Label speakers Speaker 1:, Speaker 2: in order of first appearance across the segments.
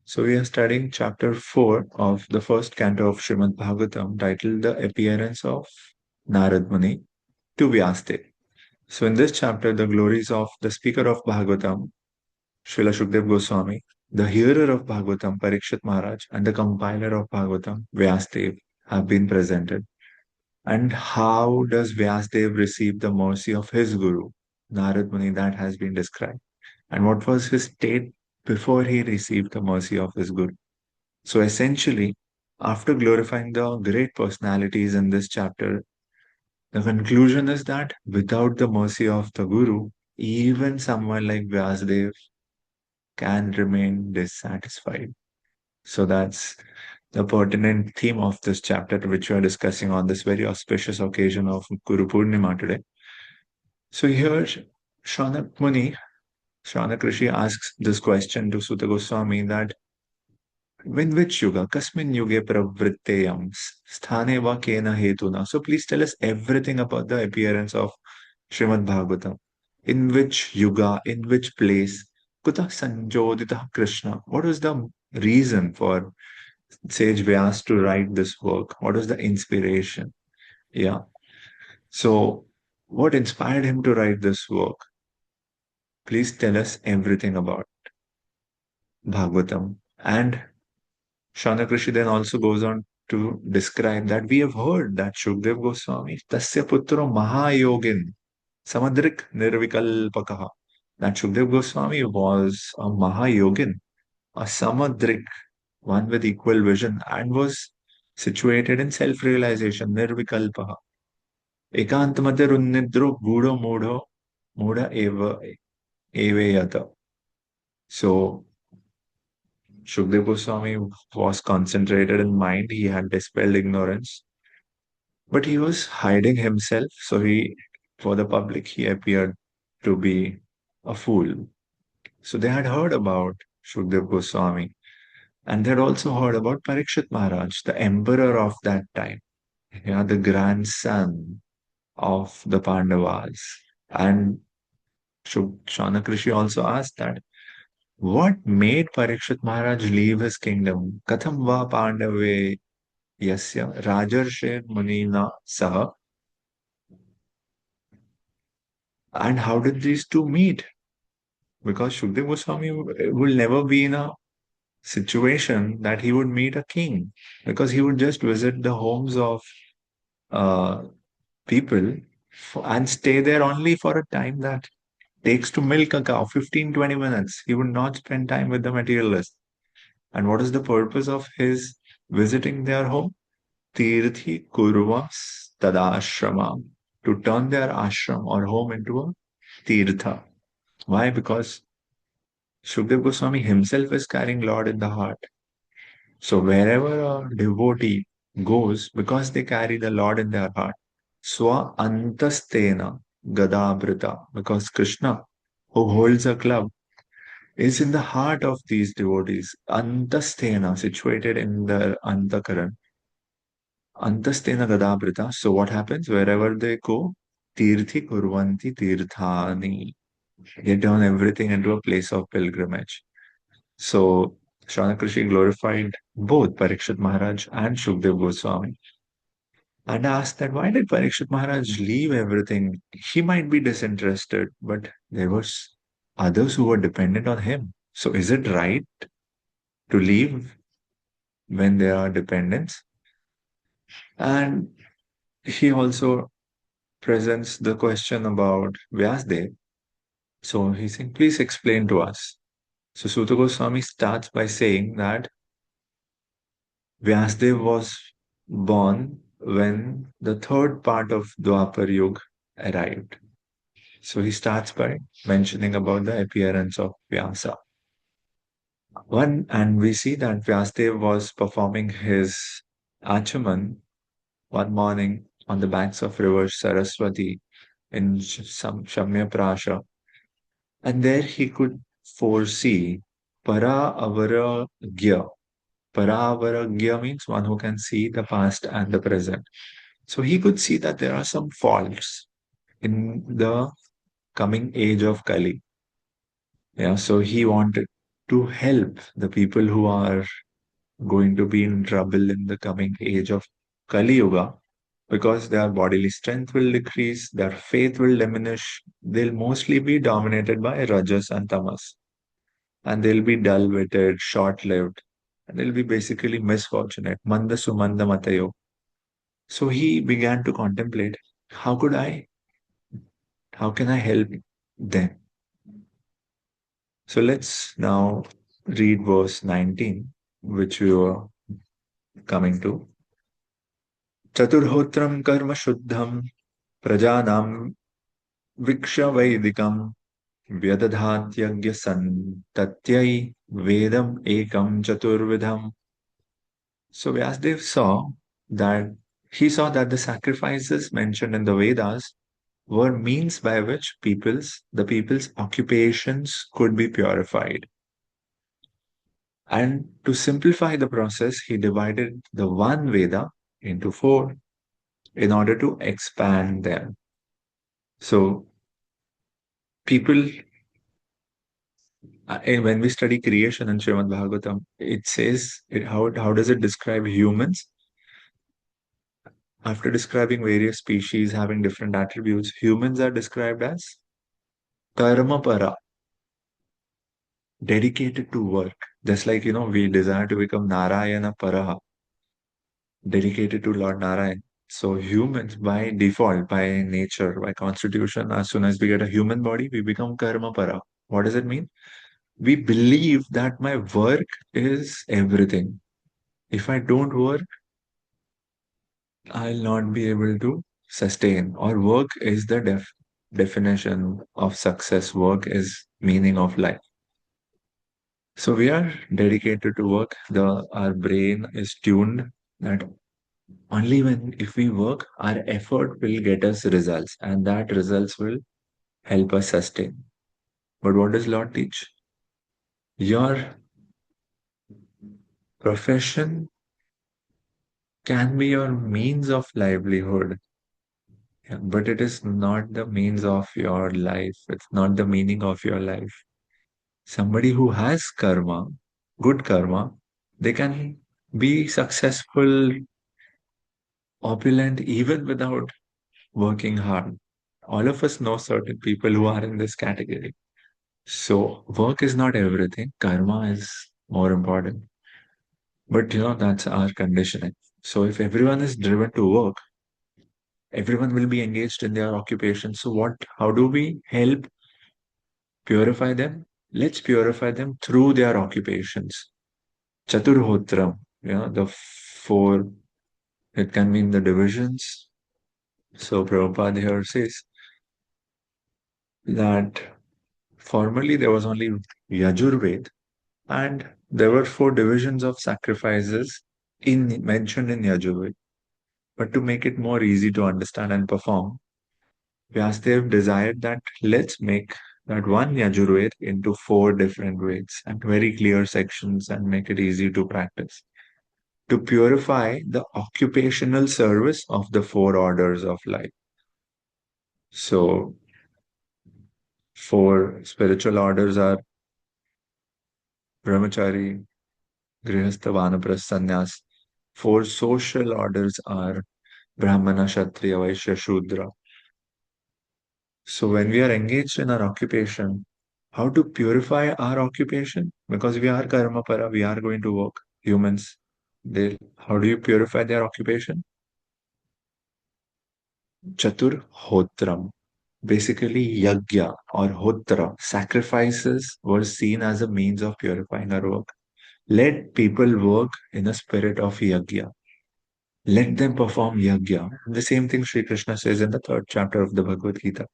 Speaker 1: So we are studying chapter 4 of the first canto of Srimad Bhagavatam titled The Appearance of Narad Muni to Vyasdev. So in this chapter, the glories of the speaker of Bhagavatam, Srila Shukdev Goswami, the hearer of Bhagavatam, Parikshit Maharaj, and the compiler of Bhagavatam, Vyasdev, have been presented. And how does Vyasdev receive the mercy of his guru, Narad Muni, that has been described? And what was his state before he received the mercy of his guru? So essentially, after glorifying the great personalities in this chapter, the conclusion is that without the mercy of the Guru, even someone like Vyasdev can remain dissatisfied. So that's the pertinent theme of this chapter, which we are discussing on this very auspicious occasion of Guru Purnima today. So here, Shaunak Muni, Shaunak Rishi asks this question to Suta Goswami that in which yuga, kasmin yuge pravritteyam, sthane va kena hetuna. So please tell us everything about the appearance of Srimad Bhagavatam. In which yuga, in which place, kuta sanjodita Krishna. What was the reason for Sage Vyas to write this work? What was the inspiration? Yeah. So what inspired him to write this work? Please tell us everything about Bhagavatam. And Shaunakrishi then also goes on to describe that we have heard that Shukdev Goswami, Tasya Putro Mahayogin, Samadrik Nirvikalpakaha. That Shukdev Goswami was a Mahayogin, a Samadrik, one with equal vision, and was situated in self-realization, Nirvikalpaha. Ekantamate Runnidro Gudo Mudho Muda Eva Eveyata. So Shukdev Goswami was concentrated in mind. He had dispelled ignorance, but he was hiding himself. So for the public, he appeared to be a fool. So they had heard about Shukdev Goswami, and they had also heard about Parikshit Maharaj, the emperor of that time, yeah, the grandson of the Pandavas. And Shanak Rishi also asked that what made Parikshit Maharaj leave his kingdom? Katham va Pandave yasya Rajarshe Munina saha. And how did these two meet? Because Shukdev Goswami will never be in a situation that he would meet a king, because he would just visit the homes of uh, people and stay there only for a time that takes to milk a cow, 15, 20 minutes. He would not spend time with the materialist. And what is the purpose of his visiting their home? Tirthi kurva tadashrama, to turn their ashram or home into a tirtha. Why? Because Shukdev Goswami himself is carrying Lord in the heart. So wherever a devotee goes, because they carry the Lord in their heart, swa antastena gadabrita, because Krishna, who holds a club, is in the heart of these devotees. Antastena, situated in the antakaran. Antastena gadabrita. So what happens? Wherever they go, tirthi kurvanti tirthani. They turn everything into a place of pilgrimage. So Shaunakrishi glorified both Parikshit Maharaj and Shukdev Goswami and asked that why did Parikshit Maharaj leave everything? He might be disinterested, but there was others who were dependent on him. So is it right to leave when there are dependents? And he also presents the question about Vyasdev. So he's saying, please explain to us. So Suta Goswami starts by saying that Vyasdev was born when the third part of Dwapar Yuga arrived. So he starts by mentioning about the appearance of Vyasa. And we see that Vyasdev was performing his Achaman one morning on the banks of river Saraswati in some Shamya Prasha. And there he could foresee Para Avara Gya. Paravaragya means one who can see the past and the present. So he could see that there are some faults in the coming age of Kali. Yeah, so he wanted. to help the people who are going to be in trouble in the coming age of Kali Yuga, because their bodily strength will decrease, their faith will diminish, they'll mostly be dominated by Rajas and Tamas, and they'll be dull witted, short lived, and they'll be basically misfortunate. Manda sumanda matayo. So he began to contemplate, how could I, how can I help them? So let's now read verse 19, which we were coming to. Chaturhotram karma shuddham prajanam viksha vaidikam vyadadhatyagya santatyai vedam ekam chaturvidham. So Vyasdev saw that the sacrifices mentioned in the Vedas were means by which the people's occupations could be purified. And to simplify the process, he divided the one Veda into four in order to expand them. So people, when we study creation in Srimad Bhagavatam, it says how does it describe humans? After describing various species having different attributes, humans are described as karma para, dedicated to work. Just like, we desire to become Narayana Paraha, dedicated to Lord Narayan. So humans, by default, by nature, by constitution, as soon as we get a human body, we become karma para. What does it mean? We believe that my work is everything. If I don't work, I'll not be able to sustain. Or work is the definition of success. Work is meaning of life. So we are dedicated to work. Our brain is tuned that only when if we work, our effort will get us results, and that results will help us sustain. But what does Lord teach? Your profession can be your means of livelihood, yeah, but it is not the means of your life. It's not the meaning of your life. Somebody who has karma, good karma, they can be successful, opulent, even without working hard. All of us know certain people who are in this category. So, work is not everything, karma is more important. But that's our conditioning. So, if everyone is driven to work, everyone will be engaged in their occupation. So, how do we help purify them? Let's purify them through their occupations. Chaturhotram, the four, it can mean the divisions. So, Prabhupada here says that formerly there was only Yajurved, and there were four divisions of sacrifices mentioned in Yajurved. But to make it more easy to understand and perform, Vyasdev desired that let's make that one Yajurved into four different Veds and very clear sections and make it easy to practice. To purify the occupational service of the four orders of life. So, four spiritual orders are Brahmachari, Grihastha, Vanaprastha, Sannyas. Four social orders are Brahmana, Kshatriya, Vaishya, Shudra. So when we are engaged in our occupation, how to purify our occupation? Because we are karma para, we are going to work. Humans, how do you purify their occupation? Chatur Hotram. Basically, yagya or hotra, sacrifices were seen as a means of purifying our work. Let people work in a spirit of yagya. Let them perform yagya. The same thing Sri Krishna says in the third chapter of the Bhagavad Gita,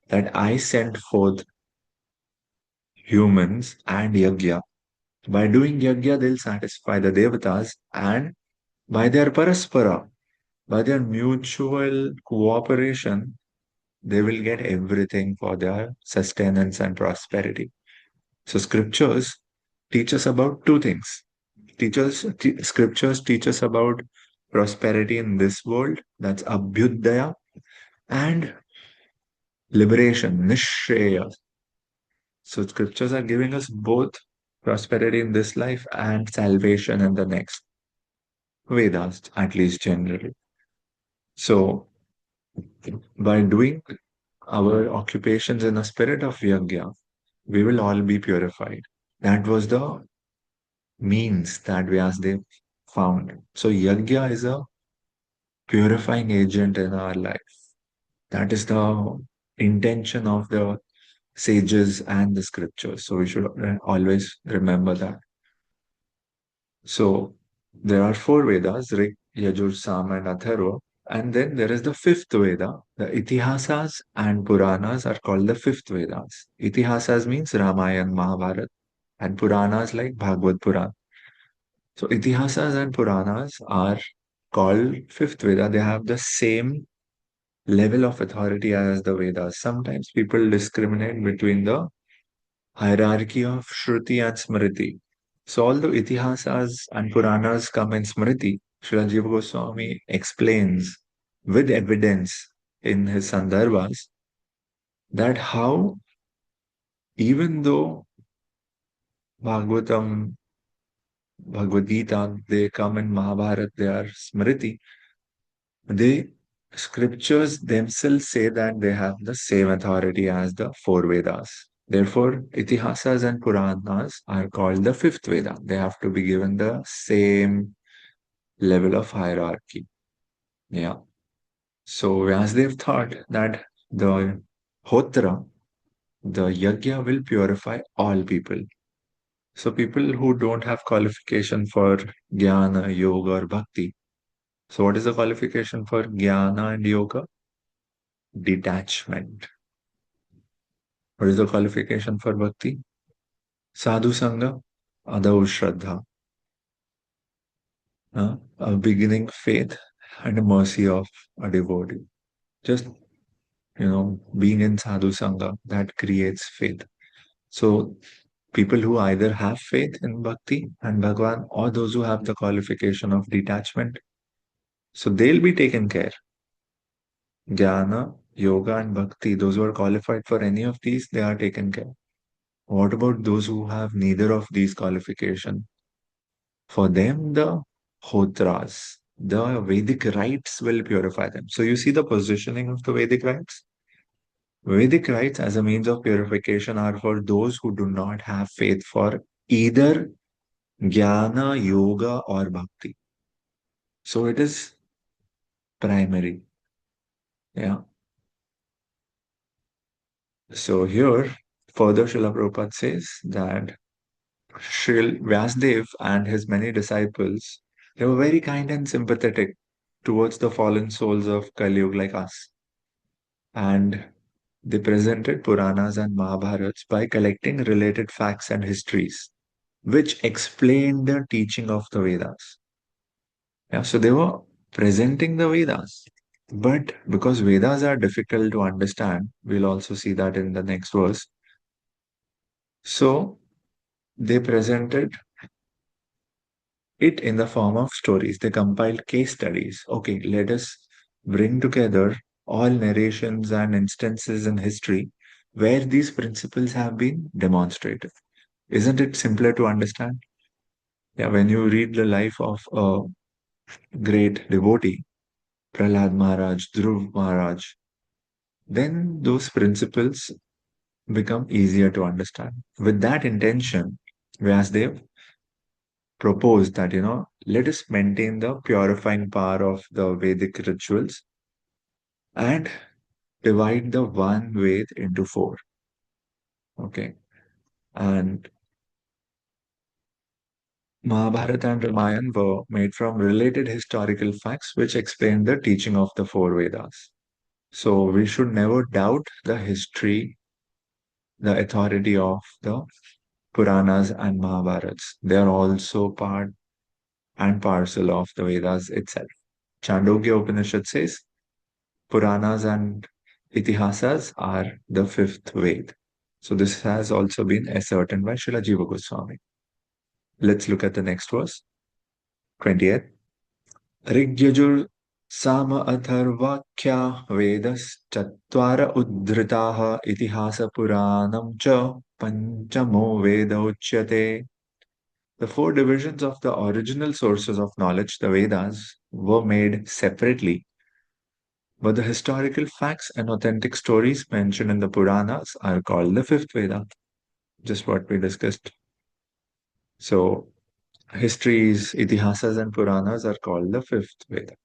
Speaker 1: that I sent forth humans and yagya. By doing yagya, they'll satisfy the devatas, and by their paraspara, by their mutual cooperation, they will get everything for their sustenance and prosperity. So scriptures teach us about two things. Scriptures teach us about prosperity in this world, that's abhyudaya, and liberation, nishreya. So scriptures are giving us both prosperity in this life and salvation in the next. Vedas, at least generally. So, by doing our occupations in a spirit of yajna, we will all be purified. That was the means that Vyasadeva found. So, yajna is a purifying agent in our life. That is the intention of the sages and the scriptures. So, we should always remember that. So there are four Vedas, Rig, Yajur, Sam, and Atharva. And then there is the fifth Veda. The Itihasas and Puranas are called the fifth Vedas. Itihasas means Ramayana, Mahabharata, and Puranas like Bhagavad Puran. So Itihasas and Puranas are called fifth Veda. They have the same level of authority as the Vedas. Sometimes people discriminate between the hierarchy of Shruti and Smriti. So, although Itihasas and Puranas come in Smriti, Srila Jiva Goswami explains with evidence in his Sandarbhas that how, even though Bhagavatam, Bhagavad Gita, they come in Mahabharata, they are Smriti, they scriptures themselves say that they have the same authority as the four Vedas. Therefore, Itihasas and Puranas are called the fifth Veda. They have to be given the same level of hierarchy. Yeah. So Vyasdev thought that the Hotra, the Yajna will purify all people. So people who don't have qualification for Jnana, Yoga or Bhakti. So what is the qualification for Jnana and Yoga? Detachment. What is the qualification for Bhakti? Sadhu Sangha, Adau Shraddha. A beginning faith and a mercy of a devotee. Just, being in Sadhu Sangha, that creates faith. So people who either have faith in Bhakti and Bhagwan or those who have the qualification of detachment, so they'll be taken care. Jnana, Yoga and Bhakti, those who are qualified for any of these, they are taken care. What about those who have neither of these qualifications? For them, the Hotras, the Vedic rites will purify them. So you see the positioning of the Vedic rites? Vedic rites as a means of purification are for those who do not have faith for either Jnana, Yoga, or Bhakti. So it is primary. Yeah. So here, further Srila Prabhupada says that Srila Vyasdev and his many disciples, they were very kind and sympathetic towards the fallen souls of Kali Yuga like us. And they presented Puranas and Mahabharats by collecting related facts and histories, which explained the teaching of the Vedas. Yeah, so they were presenting the Vedas. But because Vedas are difficult to understand, we'll also see that in the next verse. So they presented it in the form of stories. They compiled case studies. Okay, let us bring together all narrations and instances in history where these principles have been demonstrated. Isn't it simpler to understand? Yeah, when you read the life of a great devotee, Prahlad Maharaj, Dhruv Maharaj, then those principles become easier to understand. With that intention, Vyasdev proposed that, let us maintain the purifying power of the Vedic rituals and divide the one Ved into four. Okay. And Mahabharata and Ramayana were made from related historical facts which explain the teaching of the four Vedas. So we should never doubt the history, the authority of the Puranas and Mahabharats. They are also part and parcel of the Vedas itself. Chandogya Upanishad says Puranas and Itihasas are the fifth Ved. So this has also been ascertained by Srila Jiva Goswami. Let's look at the next verse, 28th. Rig Yajur साम अथर्वाख्या वेदश्चत्वार उद्धृताः इतिहासपुराणं च पञ्चमो वेद उच्यते. The four divisions of the original sources of knowledge, the Vedas, were made separately, but the historical facts and authentic stories mentioned in the Puranas are called the fifth Veda, just what we discussed. So, histories, itihasas, and Puranas are called the fifth Veda.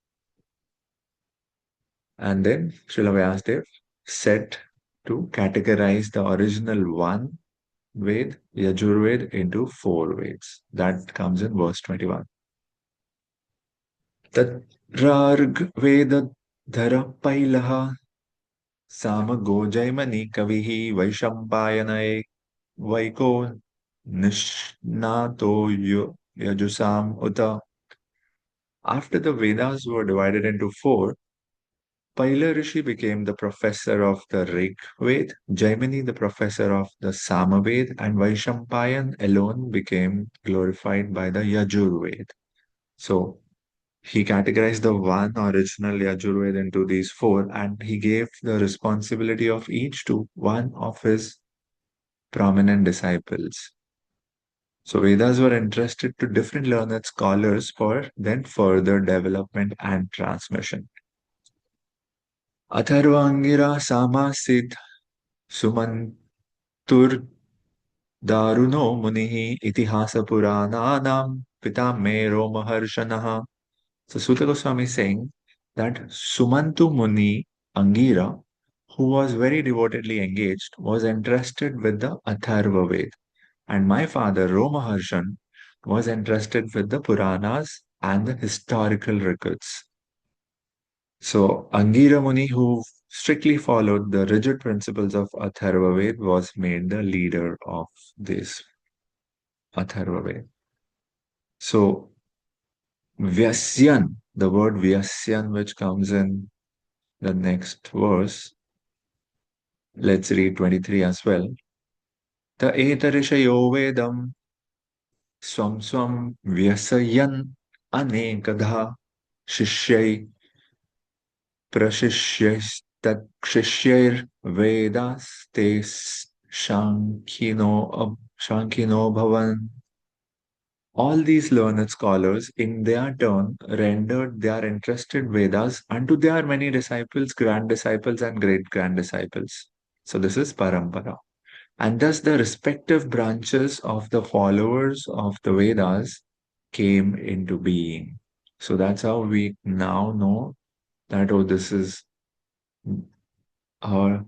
Speaker 1: And then Srila Vyasdev set to categorize the original one Ved, Yajurved, into four Veds. That comes in verse 21. तत्रार्ग्वेदधरपैलः सामगोजैमनि कविः वैशम्पायनये वैको निष्णातो यजुसाम uta. After the Vedas were divided into four, Paila Rishi became the professor of the Rig Ved, Jaimini the professor of the Samaved, and Vaishampayan alone became glorified by the Yajurved. So he categorized the one original Yajurved into these four, and he gave the responsibility of each to one of his prominent disciples. So Vedas were entrusted to different learned scholars for then further development and transmission. Atharvangira Samasid Sumantur Daruno Munihi Itihasa Purananam Pitame Romaharshanaha. So Suta Goswami is saying that Sumantu Muni Angira, who was very devotedly engaged, was entrusted with the Atharva Ved. And my father, Romaharshan, was entrusted with the Puranas and the historical records. So Angira Muni, who strictly followed the rigid principles of Atharva Ved, was made the leader of this Atharva Ved. So Vyasyan, the word Vyasyan, which comes in the next verse, let's read 23 as well. Ta etarishayo vedam swam swam vyasayan anekadha shishyai prashishyaistakshishyai vedas te shankhino bhavan. All these learned scholars, in their turn, rendered their interested Vedas unto their many disciples, grand disciples, and great grand disciples. So, this is Parampara. And thus, the respective branches of the followers of the Vedas came into being. So, that's how we now know that, oh, this is a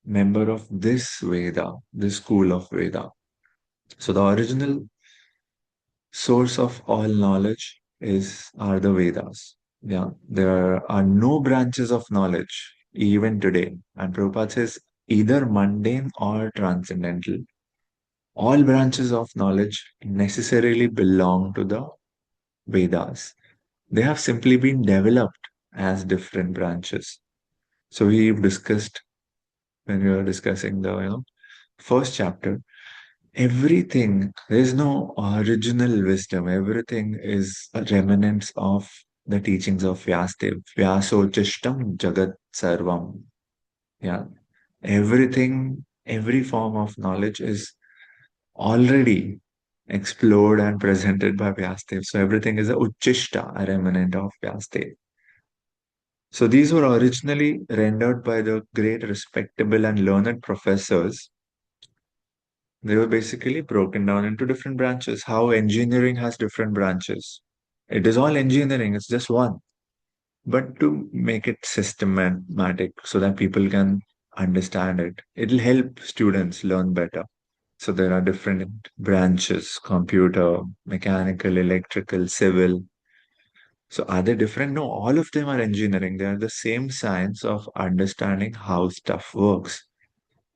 Speaker 1: member of this Veda, this school of Veda. So, the original source of all knowledge are the Vedas. Yeah, there are no branches of knowledge even today. And Prabhupada says either mundane or transcendental. All branches of knowledge necessarily belong to the Vedas. They have simply been developed as different branches. So we've discussed when we were discussing the first chapter, everything, there's no original wisdom. Everything is a remnants of the teachings of Vyasadev. Vyasotishtam Jagat Sarvam. Yeah. Everything, every form of knowledge is already explored and presented by Vyasadev. So everything is a Uchishta, a remnant of Vyasadev. So these were originally rendered by the great respectable and learned professors. They were basically broken down into different branches. How engineering has different branches. It is all engineering, it's just one. But to make it systematic so that people can understand it, it'll help students learn better. So there are different branches: computer, mechanical, electrical, civil. So are they different? No, all of them are engineering. They are the same science of understanding how stuff works,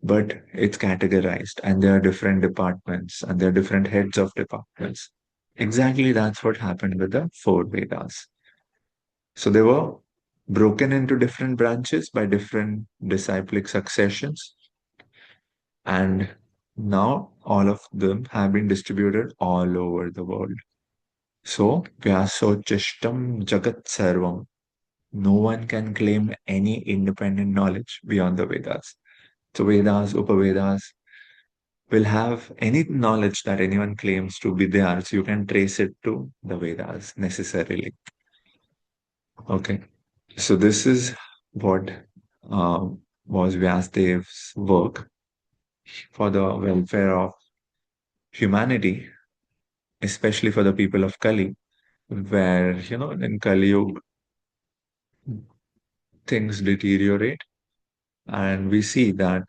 Speaker 1: but it's categorized and there are different departments and there are different heads of departments. Exactly that's what happened with the four Vedas. So they were broken into different branches by different disciplic successions, and now all of them have been distributed all over the world. So Vyasochistam Jagat Sarvam. No one can claim any independent knowledge beyond the Vedas. So Vedas, Upavedas will have any knowledge that anyone claims to be theirs. You can trace it to the Vedas necessarily. Okay. So this is what was Vyasdev's work for the welfare of humanity, especially for the people of Kali, where, in Kali Yuga, things deteriorate, and we see that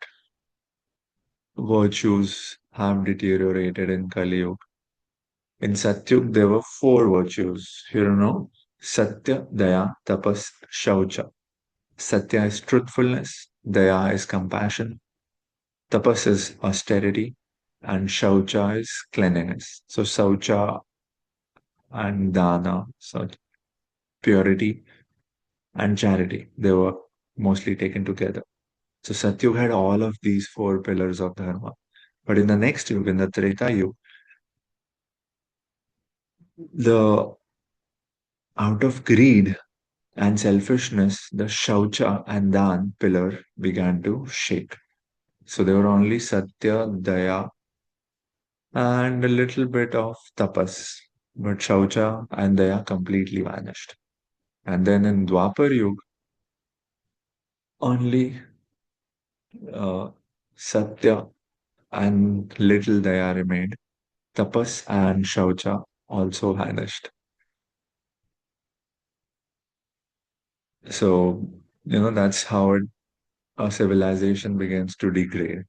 Speaker 1: virtues have deteriorated in Kali Yuga. In Satyug, there were four virtues. Satya, Daya, Tapas, Shaucha. Satya is truthfulness, Daya is compassion, Tapas is austerity, and Shaucha is cleanliness. So Saucha and Dana, so purity and charity, they were mostly taken together. So Satyug had all of these four pillars of dharma. But in the next yuga, in the Treta Yuga, the out of greed and selfishness, the Shaucha and Dan pillar began to shake. So there were only Satya, Daya, and a little bit of Tapas. But Shaucha and Daya completely vanished. And then in Dwapar Yuga, only uh, Satya and little Daya remained. Tapas and Shaucha also vanished. So, that's how a civilization begins to degrade.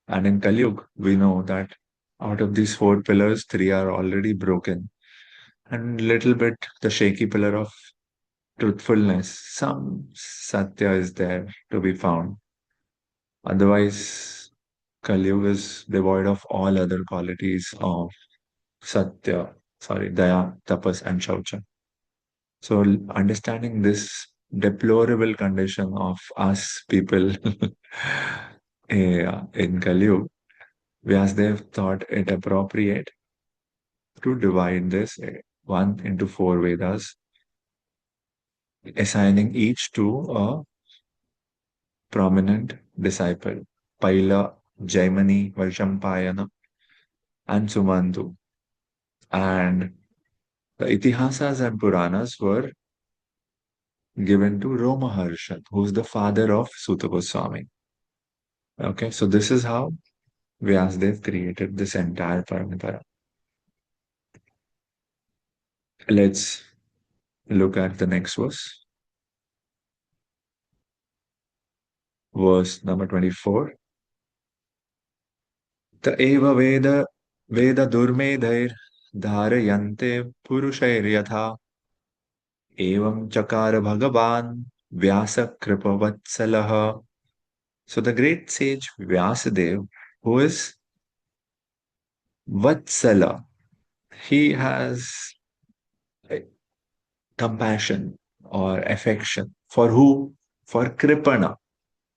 Speaker 1: And in Kali Yuga, we know that out of these four pillars, three are already broken. And little bit the shaky pillar of truthfulness, some Satya is there to be found. Otherwise, Kali Yuga is devoid of all other qualities of Satya, sorry, Daya, Tapas, and Shaucha. So, understanding this deplorable condition of us people in Kali Yuga, Vyasdev thought it appropriate to divide this one into four Vedas, assigning each to a prominent disciple, Paila, Jaimani, Vaishampayana, and Sumantu. And the Itihasas and Puranas were given to Romaharshan, who's the father of Suta Goswami. Okay, so this is how Vyasdev created this entire parampara. Let's look at the next verse, verse number 24. त एव वेद दुर्मेधैर् धारयन्ते पुरुषैर्यथा एवं चकार भगवान Vyasakripavатsalah. So the great sage Vyasadev, who is Vatsala, he has compassion or affection. For who? For Kripana.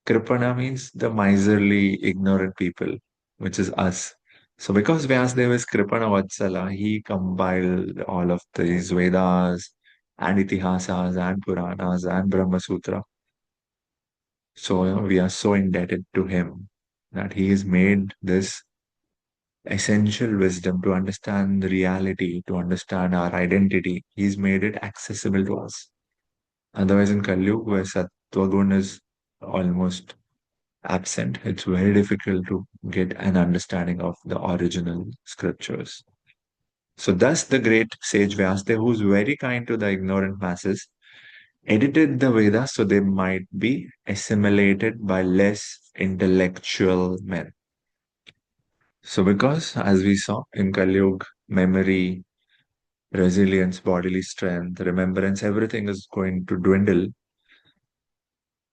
Speaker 1: Kripana means the miserly, ignorant people, which is us. So because Vyasadeva is Kripana Vatsala, he compiled all of these Vedas and Itihasas and Puranas and Brahma Sutra. So we are so indebted to him that he has made this essential wisdom to understand the reality, to understand our identity. He's made it accessible to us. Otherwise, in Kali Yuga, where Sattvagun is almost absent, it's very difficult to get an understanding of the original scriptures. So, thus, the great sage Vyasdev, who's very kind to the ignorant masses, edited the Vedas so they might be assimilated by less intellectual men. So, because as we saw in Kali Yuga, memory, resilience, bodily strength, remembrance, everything is going to dwindle.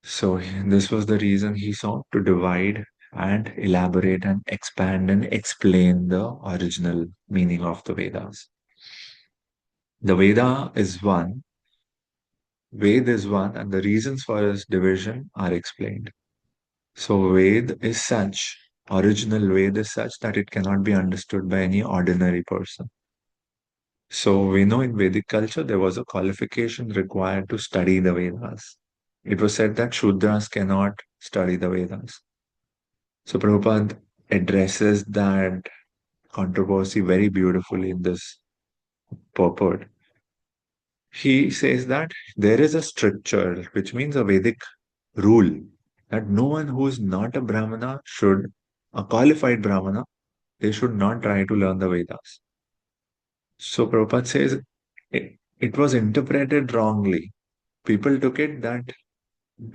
Speaker 1: So, this was the reason he sought to divide and elaborate and expand and explain the original meaning of the Vedas. The Veda is one, Ved is one, and the reasons for its division are explained. So, Ved is such, original Ved is such that it cannot be understood by any ordinary person. So we know in Vedic culture there was a qualification required to study the Vedas. It was said that Shudras cannot study the Vedas. So Prabhupada addresses that controversy very beautifully in this purport. He says that there is a stricture, which means a Vedic rule, that no one who is not a Brahmana should, a qualified Brahmana, they should not try to learn the Vedas. So Prabhupada says it was interpreted wrongly. People took it that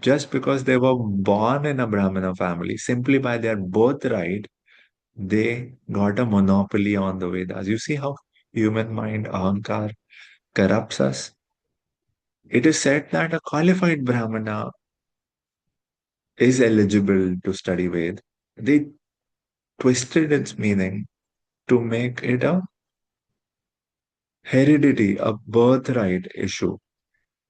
Speaker 1: just because they were born in a Brahmana family, simply by their birthright, they got a monopoly on the Vedas. You see how human mind, ahankar, corrupts us? It is said that a qualified Brahmana is eligible to study Ved. They twisted its meaning to make it a heredity, a birthright issue,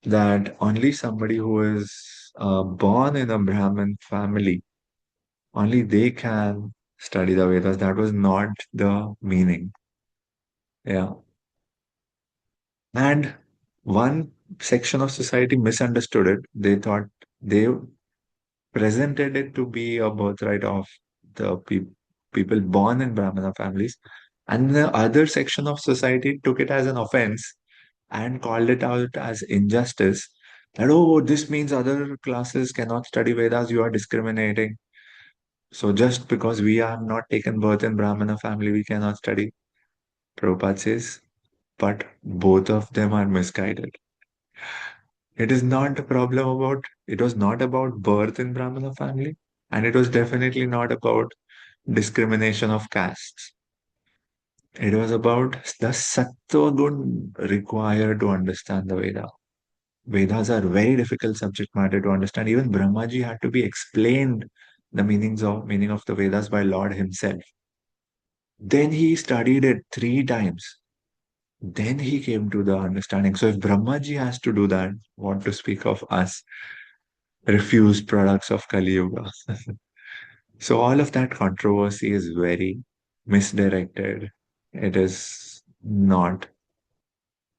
Speaker 1: that only somebody who is born in a Brahmin family, only they can study the Vedas. That was not the meaning. Yeah. And one section of society misunderstood it. They thought they presented it to be a birthright of the people born in Brahmana families. And the other section of society took it as an offense and called it out as injustice. That, oh, this means other classes cannot study Vedas, you are discriminating. So just because we are not taken birth in Brahmana family, we cannot study. Prabhupada says, but both of them are misguided. It is not a problem about, it was not about birth in Brahmana family, and it was definitely not about discrimination of castes. It was about the sattva gun required to understand the Veda. Vedas are very difficult subject matter to understand. Even Brahmaji had to be explained the meaning of the Vedas by Lord himself. Then he studied it 3 times. Then he came to the understanding. So if Brahmaji has to do that, what to speak of us, refused products of Kali Yuga. So all of that controversy is very misdirected. It is not,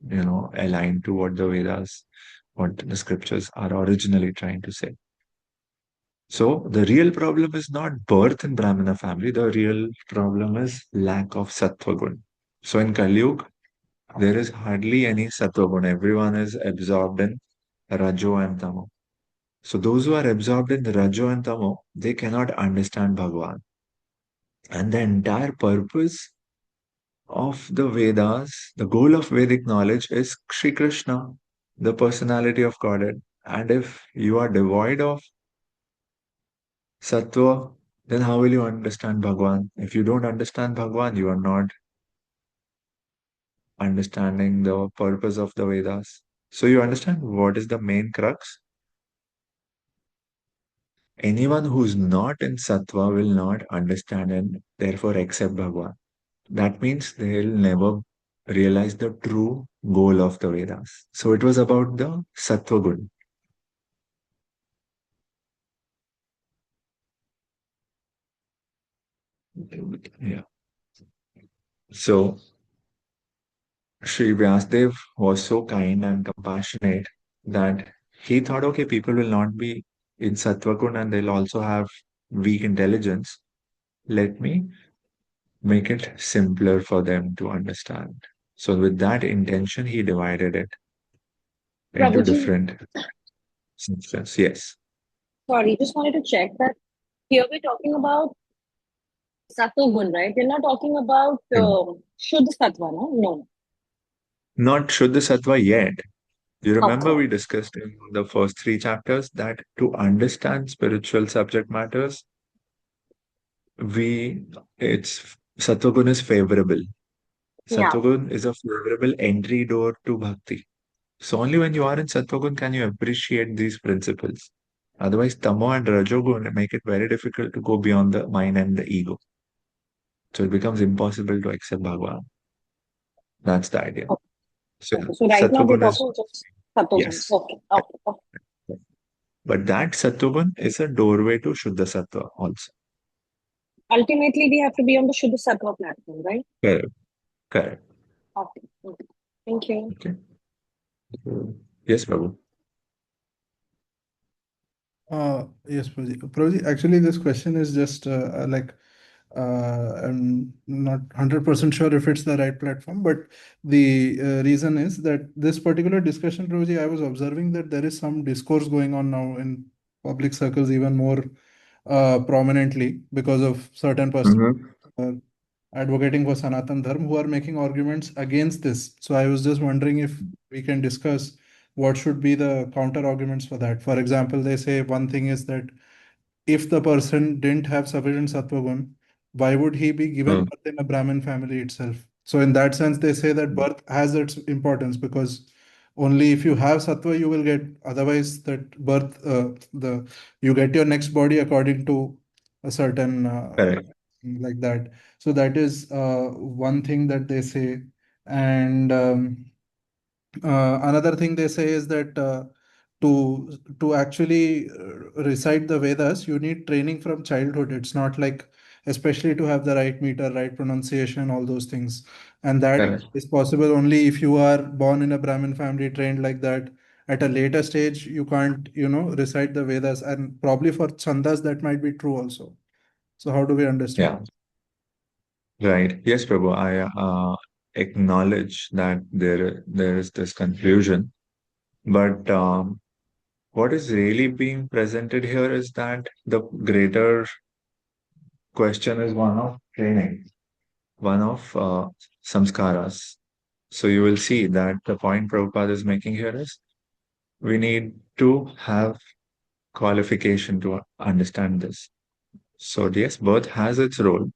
Speaker 1: aligned to what the Vedas, what the scriptures are originally trying to say. So the real problem is not birth in Brahmana family. The real problem is lack of sattva gun. So in Kali Yuga, there is hardly any sattva gun. Everyone is absorbed in rajo and tamo. So those who are absorbed in rajo and tamo, they cannot understand Bhagwan. And the entire purpose of the Vedas, the goal of Vedic knowledge is Sri Krishna, the personality of Godhead. And if you are devoid of sattva, then how will you understand Bhagwan? If you don't understand Bhagwan, you are not understanding the purpose of the Vedas. So you understand what is the main crux? Anyone who's not in sattva will not understand and therefore accept Bhagwan. That means they'll never realize the true goal of the Vedas. So it was about the sattva gun. Yeah. So Sri Vyasdev was so kind and compassionate that he thought, okay, people will not be in sattva gun and they'll also have weak intelligence. Let me make it simpler for them to understand. So with that intention, he divided it into
Speaker 2: Prabhuji,
Speaker 1: different sections. Yes.
Speaker 2: sorry, just wanted to check that here we're talking about Sattva Gun, right? We're not talking about Shuddha Sattva, no? No.
Speaker 1: Not Shuddha Sattva yet. You remember
Speaker 2: Okay.
Speaker 1: we discussed in the first 3 chapters that to understand spiritual subject matters, we it's Sattvagun is favorable.
Speaker 2: Yeah.
Speaker 1: Sattvagun is a favorable entry door to bhakti. So only when you are in Sattvagun can you appreciate these principles. Otherwise, Tamo and Rajogun make it very difficult to go beyond the mind and the ego. So it becomes impossible to accept Bhagavan. That's the idea.
Speaker 2: Okay.
Speaker 1: So
Speaker 2: Okay. So right now we're
Speaker 1: Sattvagun is
Speaker 2: talking just Sattva Gun.
Speaker 1: yes.
Speaker 2: Okay. Okay. Okay.
Speaker 1: But that Sattvagun is a doorway to Shuddha Sattva also.
Speaker 2: Ultimately, we have to be on the Shuddha Sattva platform, right?
Speaker 1: Correct. Correct.
Speaker 2: Okay. Okay. Thank you.
Speaker 1: Okay. Yes, Prabhu.
Speaker 3: Yes, Prabhuji. Prabhuji, actually, this question is just I'm not 100% sure if it's the right platform, but the reason is that this particular discussion, Prabhuji, I was observing that there is some discourse going on now in public circles even more prominently because of certain persons
Speaker 1: Mm-hmm.
Speaker 3: advocating for Sanatan Dharma who are making arguments against this. So I was just wondering if we can discuss what should be the counter arguments for that. For example, they say one thing is that if the person didn't have sufficient sattva gun, why would he be given birth in a Brahmin family itself? So in that sense, they say that birth has its importance because only if you have sattva you will get. Otherwise, that birth the you get your next body according to a certain
Speaker 1: Correct.
Speaker 3: like that. So that is one thing that they say, and another thing they say is that to actually recite the Vedas, you need training from childhood. It's not like, especially to have the right meter, right pronunciation, all those things, and that
Speaker 1: Correct.
Speaker 3: is possible only if you are born in a Brahmin family, trained like that. At a later stage, you can't, recite the Vedas, and probably for chandas that might be true also. So how do we understand?
Speaker 1: Yeah. Right. Yes, Prabhu. I acknowledge that there is this confusion, but what is really being presented here is that the greater question is one of training, one of samskaras. So you will see that the point Prabhupada is making here is we need to have qualification to understand this. So yes, birth has its role.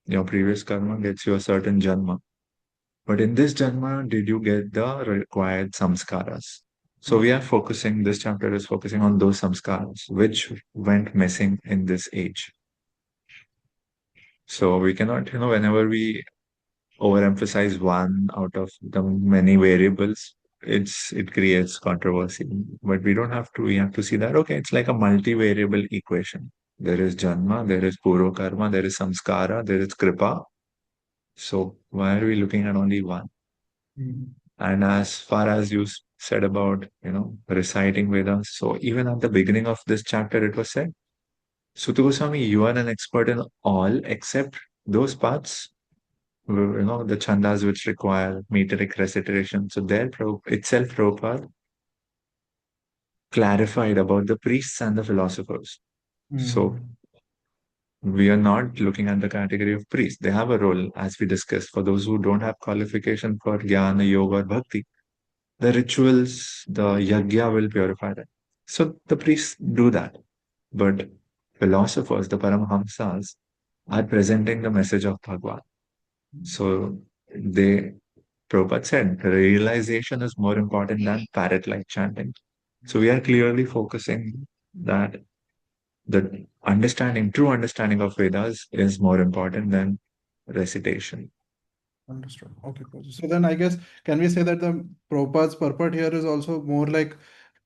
Speaker 1: Your previous karma gets you a certain janma. But in this janma, did you get the required samskaras? So we are focusing, this chapter is focusing on those samskaras which went missing in this age. So we cannot, whenever we overemphasize one out of the many variables, it creates controversy. But we don't have to, we have to see that, okay, it's like a multivariable equation. There is janma, there is purva karma, there is samskara, there is kripa. So why are we looking at only one?
Speaker 3: Mhm.
Speaker 1: And as far as you said about, reciting Vedas, so even at the beginning of this chapter, it was said, Suta Goswami, you are an expert in all except those parts, the chandas which require metric recitation. So there itself, Prabhupada clarified about the priests and the philosophers. So
Speaker 3: Mhm.
Speaker 1: we are not looking at the category of priests. They have a role, as we discussed, for those who don't have qualification for jnana, yoga, or bhakti. The rituals, the yajna will purify them. So the priests do that. But philosophers, the Paramahamsas, are presenting the message of Bhagwan. So they, Prabhupada said, realization is more important than parrot-like chanting. So we are clearly focusing that the true understanding of Vedas is more important than recitation.
Speaker 3: Understood. Okay, Prabhuji. So then I guess, can we say that the Prabhupada's purport here is also more like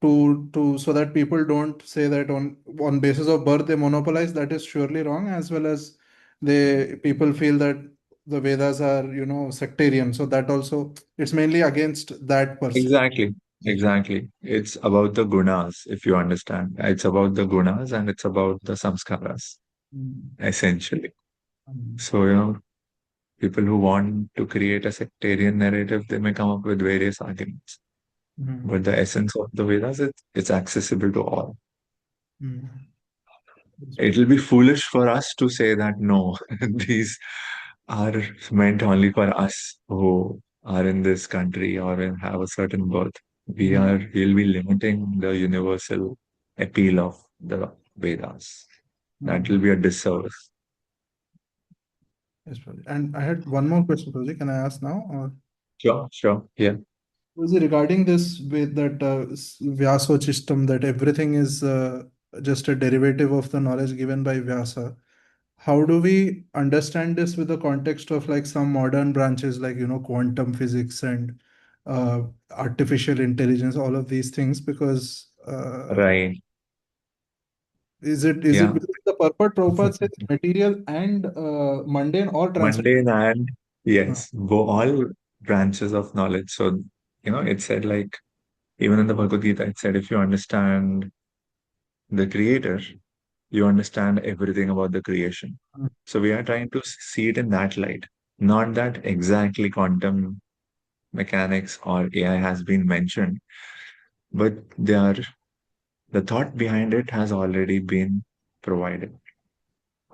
Speaker 3: to so that people don't say that on basis of birth they monopolize, that is surely wrong, as well as people feel that the Vedas are, sectarian. So that also, it's mainly against that person.
Speaker 1: Exactly. Exactly. It's about the gunas, if you understand. It's about the gunas and it's about the samskaras,
Speaker 3: Mm.
Speaker 1: essentially.
Speaker 3: Mm.
Speaker 1: So, people who want to create a sectarian narrative, they may come up with various arguments.
Speaker 3: Mm.
Speaker 1: But the essence of the Vedas, it's accessible to all.
Speaker 3: Mm. Yes,
Speaker 1: It will be foolish for us to say that no, these are meant only for us who are in this country or have a certain birth.
Speaker 3: Mhm.
Speaker 1: We'll be limiting the universal appeal of the Vedas. That will
Speaker 3: Mm.
Speaker 1: be a disservice.
Speaker 3: Yes, Prabhuji. And I had one more question, Prabhuji. Can I ask now? Or
Speaker 1: Sure, sure. Yeah.
Speaker 3: was it regarding this with that Vyasochistam, that everything is just a derivative of the knowledge given by Vyasa? How do we understand this with the context of like some modern branches like, quantum physics and artificial intelligence, all of these things? Because
Speaker 1: Right.
Speaker 3: is it
Speaker 1: Yeah.
Speaker 3: because the purport Prabhupada says material and mundane or transcendental?
Speaker 1: Mundane and yes, all branches of knowledge. So it said like, even in the Bhagavad Gita, it said if you understand the creator, you understand everything about the creation.
Speaker 3: Mm.
Speaker 1: So we are trying to see it in that light, not that exactly quantum mechanics or AI has been mentioned, but the thought behind it has already been provided.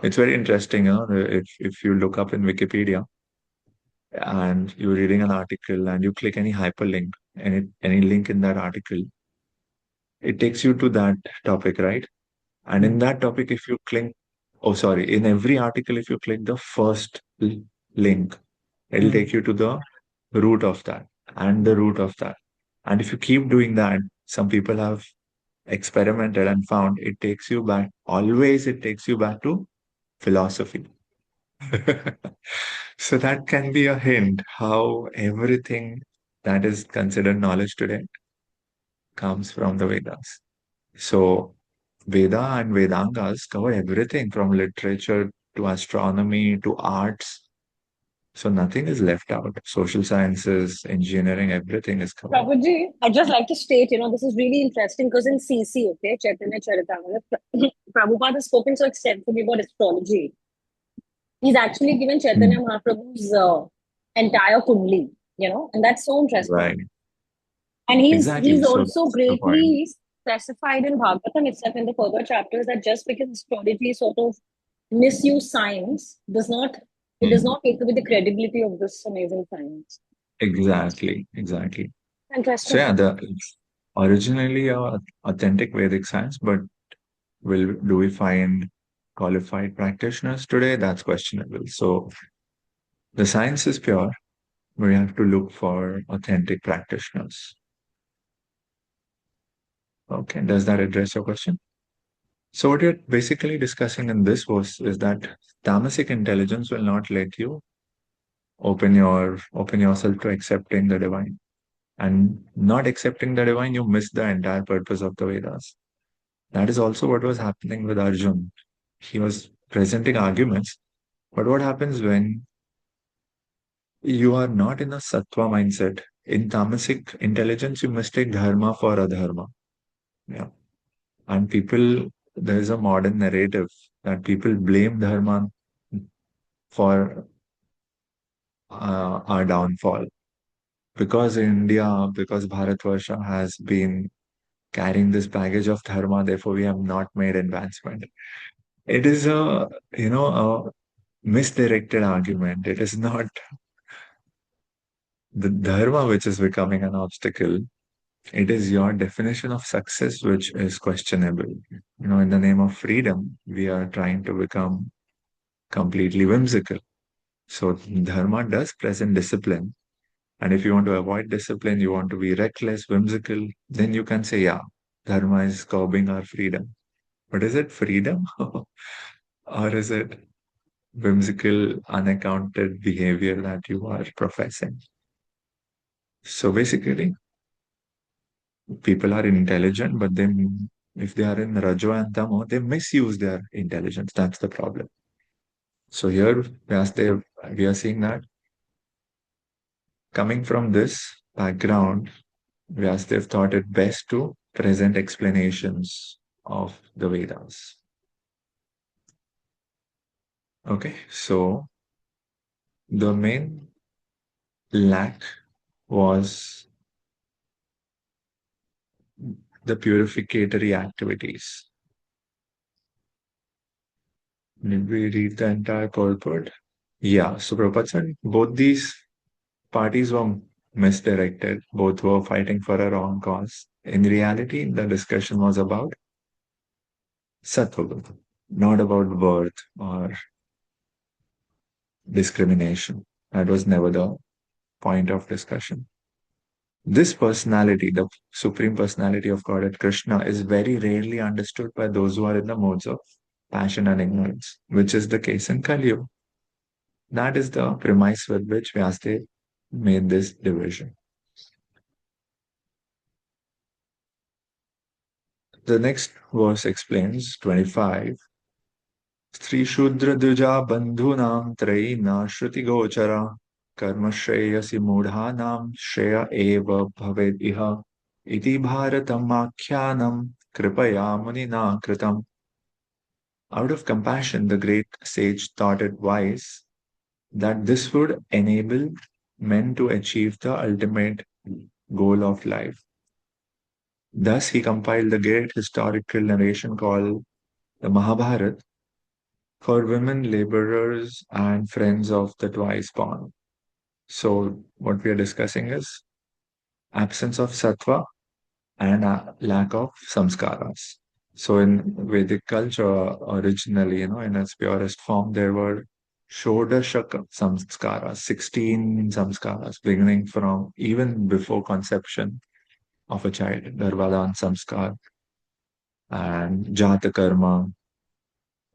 Speaker 1: It's very interesting, if you look up in Wikipedia and you're reading an article and you click any hyperlink, any link in that article, it takes you to that topic, right? And in
Speaker 3: Mm.
Speaker 1: that topic, if you click, oh, sorry, in every article, if you click the first link, it'll
Speaker 3: Mm.
Speaker 1: take you to the root of that and the root of that. And if you keep doing that, some people have experimented and found it takes you back, always it takes you back to philosophy. So that can be a hint how everything that is considered knowledge today comes from the Vedas. So Veda and Vedangas cover everything from literature to astronomy to arts. So nothing is left out. Social sciences, engineering, everything is covered.
Speaker 2: Prabhuji, I'd just like to state, this is really interesting because in CC, okay, Chaitanya Charitamrita, Prabhupada has spoken so extensively about astrology. He's actually given Chaitanya
Speaker 1: Mm,
Speaker 2: Mahaprabhu's entire Kundli, and that's so interesting.
Speaker 1: right.
Speaker 2: And he's
Speaker 1: Exactly. So
Speaker 2: also
Speaker 1: that's the point.
Speaker 2: greatly specified in Bhagavatam itself in the further chapters that just because astrology sort of misuse science does
Speaker 1: Mm,
Speaker 2: not take away the credibility of this amazing science.
Speaker 1: exactly. Exactly. So
Speaker 2: Interesting.
Speaker 1: yeah, it's originally a authentic Vedic science, but do we find qualified practitioners today? That's questionable. So the science is pure. We have to look for authentic practitioners. Okay, does that address your question? So what you're basically discussing in this was is that tamasic intelligence will not let you open yourself to accepting the divine. And not accepting the divine, you miss the entire purpose of the Vedas. That is also what was happening with Arjun. He was presenting arguments, but what happens when you are not in a sattva mindset? In tamasic intelligence, you mistake dharma for adharma. Yeah. And there is a modern narrative that people blame dharma for our downfall. Because India, because Bharatvarsha has been carrying this baggage of dharma, therefore we have not made advancement. It is a misdirected argument. It is not the dharma which is becoming an obstacle. It is your definition of success which is questionable. In the name of freedom, we are trying to become completely whimsical. So dharma does present discipline. And if you want to avoid discipline, you want to be reckless, whimsical, then you can say, yeah, dharma is curbing our freedom. But is it freedom? Or is it whimsical, unaccounted behavior that you are professing? So basically, people are intelligent, but if they are in Rajo and Tamo, they misuse their intelligence. That's the problem. So here, Vyasdev, we are seeing that coming from this background, Vyasdev thought it best to present explanations of the Vedas. Okay, so the main lack was the purificatory activities. Did we read the entire purport? Yeah, so Prabhupada said both these parties were misdirected, both were fighting for a wrong cause. In reality, the discussion was about Sattva, not about birth or discrimination. That was never the point of discussion. This personality, the Supreme Personality of Godhead Krishna, is very rarely understood by those who are in the modes of passion and ignorance, which is the case in Kali Yuga. That is the premise with which Vyasadeva made this division. The next verse explains 25. Sri Shudra Duja Bandhunam Traina Shruti Gochara कर्म श्रेयसि मूढ़ानां श्रेय एव भवेद् इह इति भारतम् आख्यानं कृपया मुनिना कृतम्. Out of compassion, the great sage thought it wise that this would enable men to achieve the ultimate goal of life. Thus, he compiled the great historical narration called the Mahabharata for women laborers and friends of the twice born. So, what we are discussing is absence of sattva and lack of samskaras. So, in Vedic culture, originally, in its purest form, there were Shodashaka samskaras, 16 samskaras, beginning from even before conception of a child, Garbhadan samskar and Jata karma,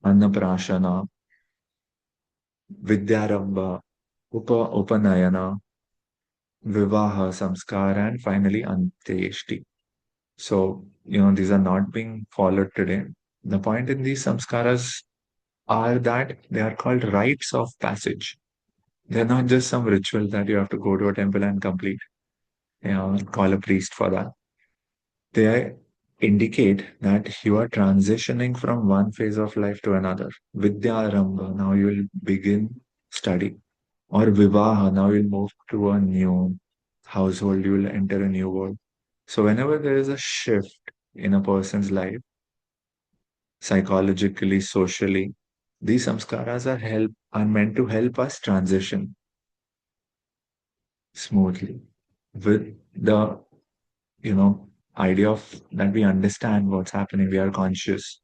Speaker 1: Annaprashana, Vidyarambha, Upanayana, Vivaha samskar, and finally Antyeshti. So, these are not being followed today. The point in these samskaras are that they are called rites of passage. They're not just some ritual that you have to go to a temple and complete, call a priest for that. They indicate that you are transitioning from one phase of life to another. Vidyarambha, now you will begin study. Or Vivaha, now you'll move to a new household, you will enter a new world. So whenever there is a shift in a person's life, psychologically, socially, these samskaras are meant to help us transition smoothly with the idea of that we understand what's happening, we are conscious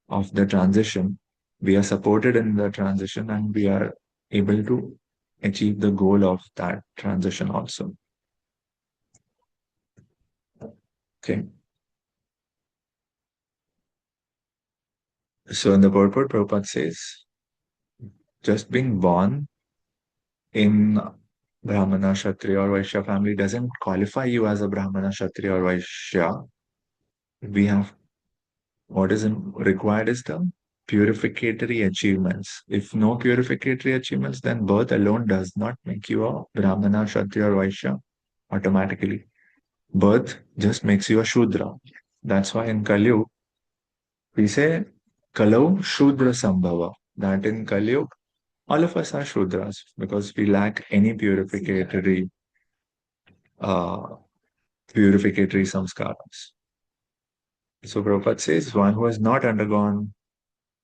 Speaker 1: of the transition, we are supported in the transition, and we are able to achieve the goal of that transition also. Okay. So in the purport, Prabhupada says, just being born in Brahmana, Kshatriya, or Vaishya family doesn't qualify you as a Brahmana, Kshatriya, or Vaishya. What is required is the purificatory achievements. If no purificatory achievements, then birth alone does not make you a Brahmana, Kshatriya, or Vaishya automatically. Birth just makes you a Shudra. That's why in Kali Yuga, we say Kalau Shudra Sambhava. That in Kali Yuga, all of us are Shudras because we lack any uh, purificatory samskaras. So Prabhupada says one who has not undergone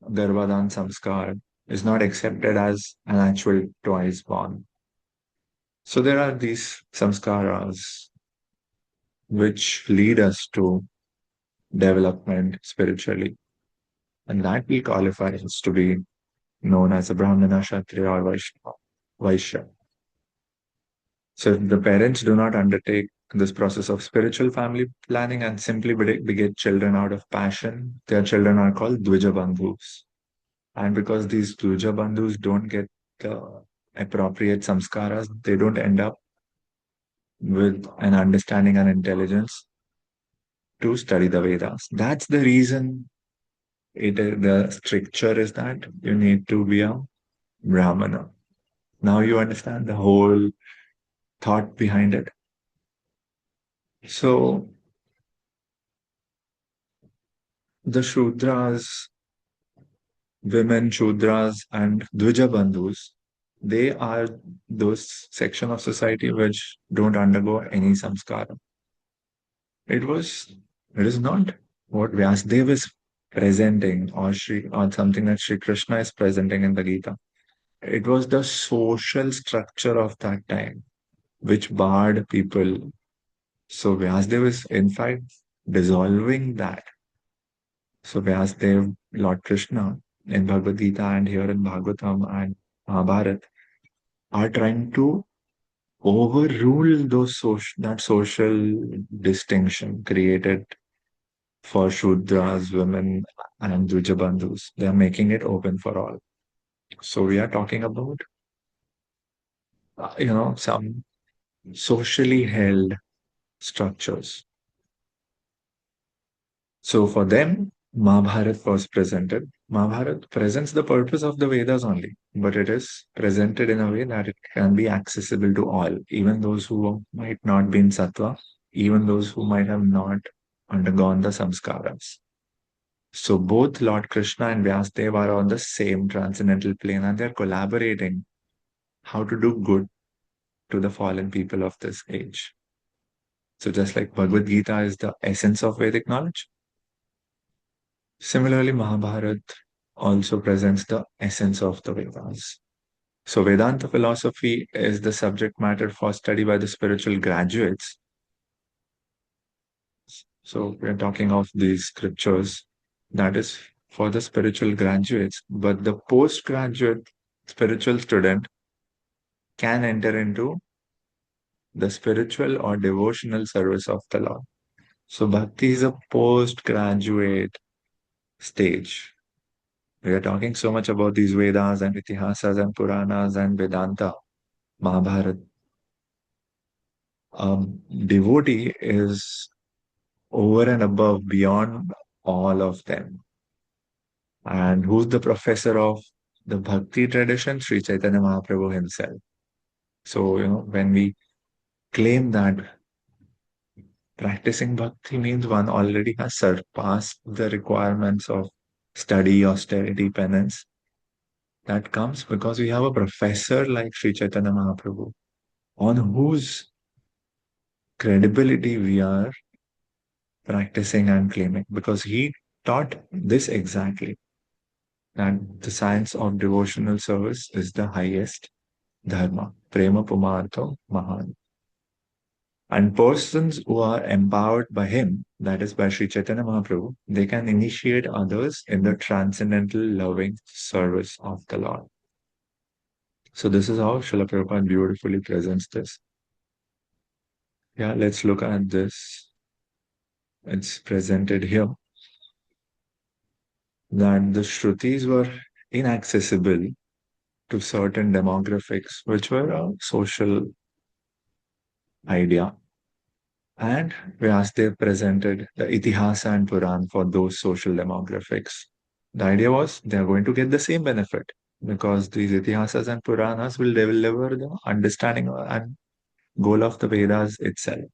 Speaker 1: Garbhadan samskar is not accepted as an actual twice born. So there are these samskaras which lead us to development spiritually, and that will qualify us to be known as a Brahmana, Kshatriya, or Vaishya. So if the parents do not undertake this process of spiritual family planning and simply beget children out of passion, their children are called Dvija Bandhus. And because these Dvija Bandhus don't get the appropriate samskaras, they don't end up with an understanding and intelligence to study the Vedas. That's the reason the stricture is that you need to be a Brahmana. Now you understand the whole thought behind it. So the Shudras, women Shudras, and Dvija Bandhus, they are those section of society which don't undergo any samskara. It is not what Vyasdev is presenting or something that Sri Krishna is presenting in the Gita. It was the social structure of that time which barred people. So Vyasdev is in fact dissolving that. So Vyasdev, Lord Krishna in Bhagavad Gita and here in Bhagavatam and Mahabharata are trying to overrule that social distinction created for Shudras, women, and Dvija They are making it open for all. So we are talking about, some socially held structures. So for them, Mahabharata was presented Mahabharata presents the purpose of the Vedas only, but it is presented in a way that it can be accessible to all, even those who might not be in sattva, even those who might have not undergone the samskaras. So both Lord Krishna and Vyasdev are on the same transcendental plane and they're collaborating how to do good to the fallen people of this age. So just like Bhagavad Gita is the essence of Vedic knowledge, similarly Mahabharata also presents the essence of the Vedas. So Vedanta philosophy is the subject matter for study by the spiritual graduates. So we're talking of these scriptures that is for the spiritual graduates, but the postgraduate spiritual student can enter into the spiritual or devotional service of the Lord. So bhakti is a postgraduate stage. We are talking so much about these Vedas and Itihasas and Puranas and Vedanta, Mahabharata. Devotee is over and above, beyond all of them. And who's the professor of the Bhakti tradition? Sri Chaitanya Mahaprabhu himself. So, when we claim that practicing bhakti means one already has surpassed the requirements of study, austerity, penance, that comes because we have a professor like Sri Chaitanya Mahaprabhu, on whose credibility we are practicing and claiming, because he taught this exactly, that the science of devotional service is the highest dharma, prema pumartho mahan. And persons who are empowered by him, that is by Sri Chaitanya Mahaprabhu, they can initiate others in the transcendental loving service of the Lord. So this is how Srila Prabhupada beautifully presents this. Yeah, let's look at this. It's presented here that the Shrutis were inaccessible to certain demographics, which were a social idea. And Vyasdev presented the Itihasa and Puran for those social demographics. The idea was they are going to get the same benefit because these Itihasas and Puranas will deliver the understanding and goal of the Vedas itself,